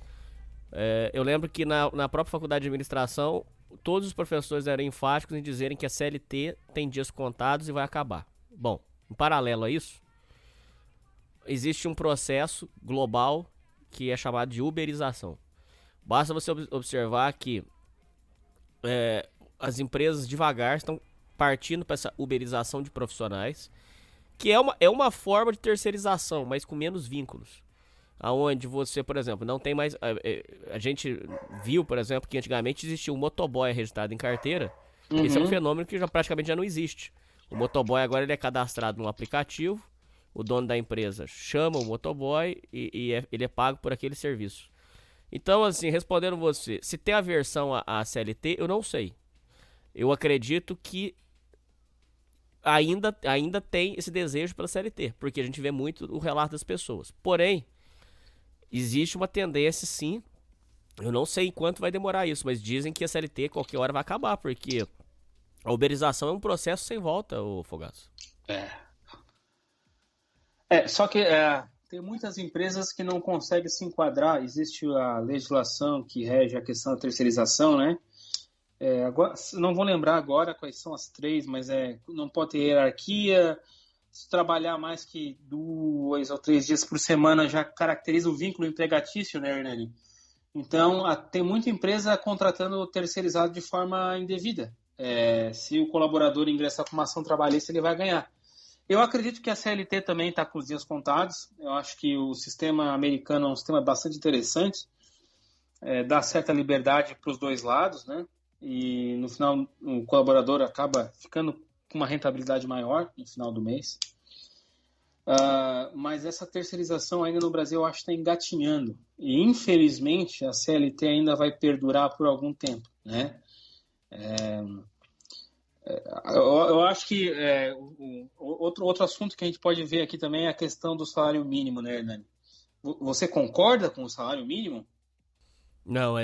Eu lembro que na própria faculdade de administração, todos os professores eram enfáticos em dizerem que a CLT tem dias contados e vai acabar. Bom, em paralelo a isso, existe um processo global que é chamado de uberização. Basta você observar que as empresas devagar estão partindo para essa uberização de profissionais, que é uma forma de terceirização, mas com menos vínculos. Aonde você, por exemplo, não tem mais... A gente viu, por exemplo, que antigamente existia um motoboy registrado em carteira. Uhum. Esse é um fenômeno que praticamente já não existe. O motoboy agora ele é cadastrado num aplicativo, o dono da empresa chama o motoboy e ele é pago por aquele serviço. Então, assim, respondendo você, se tem aversão à CLT, eu não sei. Eu acredito que ainda tem esse desejo pela CLT, porque a gente vê muito o relato das pessoas. Porém, existe uma tendência, sim. Eu não sei quanto vai demorar isso, mas dizem que a CLT qualquer hora vai acabar, porque a uberização é um processo sem volta, ô Fogaço. Só que tem muitas empresas que não conseguem se enquadrar. Existe a legislação que rege a questão da terceirização, né? Agora, não vou lembrar agora quais são as 3, mas não pode ter hierarquia. Se trabalhar mais que 2 ou 3 dias por semana já caracteriza o vínculo empregatício, né, Hernani? Então, tem muita empresa contratando terceirizado de forma indevida. Se o colaborador ingressar com uma ação trabalhista, ele vai ganhar. Eu acredito que a CLT também está com os dias contados. Eu acho que o sistema americano é um sistema bastante interessante. Dá certa liberdade para os dois lados, né? E no final o colaborador acaba ficando com uma rentabilidade maior no final do mês. Mas essa terceirização ainda no Brasil eu acho que está engatinhando. E infelizmente a CLT ainda vai perdurar por algum tempo, né? Eu acho que outro assunto que a gente pode ver aqui também é a questão do salário mínimo, né, Hernani? Você concorda com o salário mínimo? Não,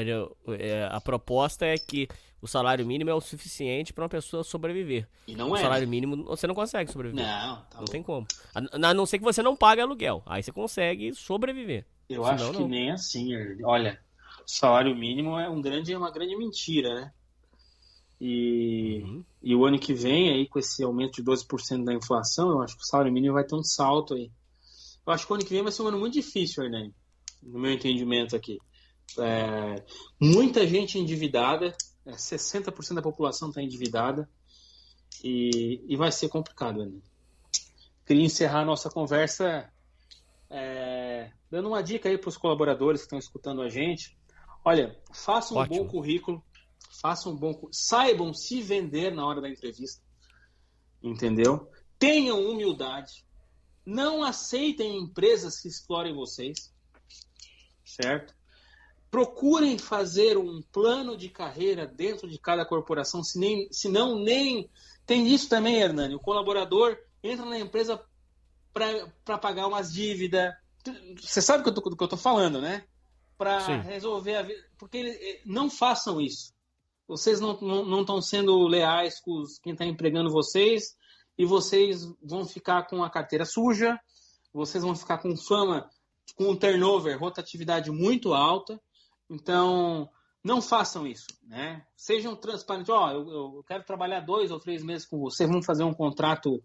a proposta é que o salário mínimo é o suficiente para uma pessoa sobreviver. E não o salário mínimo você não consegue sobreviver. Não tem como. A não ser que você não pague aluguel. Aí você consegue sobreviver. Eu acho que nem assim. Olha, o salário mínimo é uma grande mentira, né? E o ano que vem, aí, com esse aumento de 12% da inflação, eu acho que o salário mínimo vai ter um salto aí. Eu acho que o ano que vem vai ser um ano muito difícil, Hernani, no meu entendimento aqui. Muita gente endividada, 60% da população está endividada e vai ser complicado, Hernani. Queria encerrar a nossa conversa dando uma dica aí para os colaboradores que estão escutando a gente. Olha, façam um bom currículo, saibam se vender na hora da entrevista, entendeu? Tenham humildade, não aceitem empresas que explorem vocês, certo? Procurem fazer um plano de carreira dentro de cada corporação, senão nem... Tem isso também, Hernani, o colaborador entra na empresa para pagar umas dívidas. Você sabe do que eu estou falando, né? Para resolver a vida. Porque não façam isso. Vocês não estão sendo leais com quem está empregando vocês e vocês vão ficar com a carteira suja, vocês vão ficar com fama, com um turnover, rotatividade muito alta. Então, não façam isso, né? Sejam transparentes. Eu quero trabalhar 2 ou 3 meses com você, vamos fazer um contrato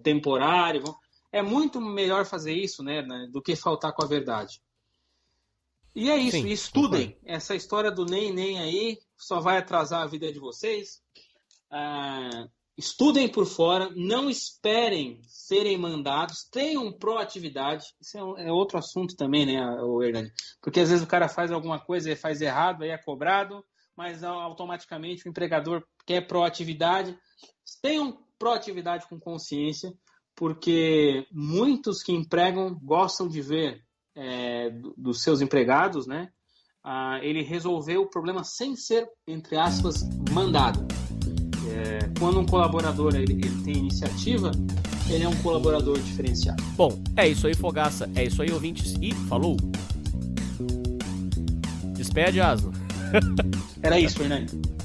temporário. É muito melhor fazer isso, né, do que faltar com a verdade. E é isso, estudem. Essa história do nem aí só vai atrasar a vida de vocês. Estudem por fora, não esperem serem mandados, tenham proatividade. Isso é outro assunto também, né, Hernani? Porque às vezes o cara faz alguma coisa e faz errado, aí é cobrado, mas automaticamente o empregador quer proatividade. Tenham proatividade com consciência, porque muitos que empregam gostam de ver dos seus empregados, né? Ele resolveu o problema sem ser, entre aspas, mandado. Quando um colaborador ele tem iniciativa, ele é um colaborador diferenciado. Bom, é isso aí, Fogaça. É isso aí, ouvintes. E falou! Despede, Asno. Era isso, Fernando.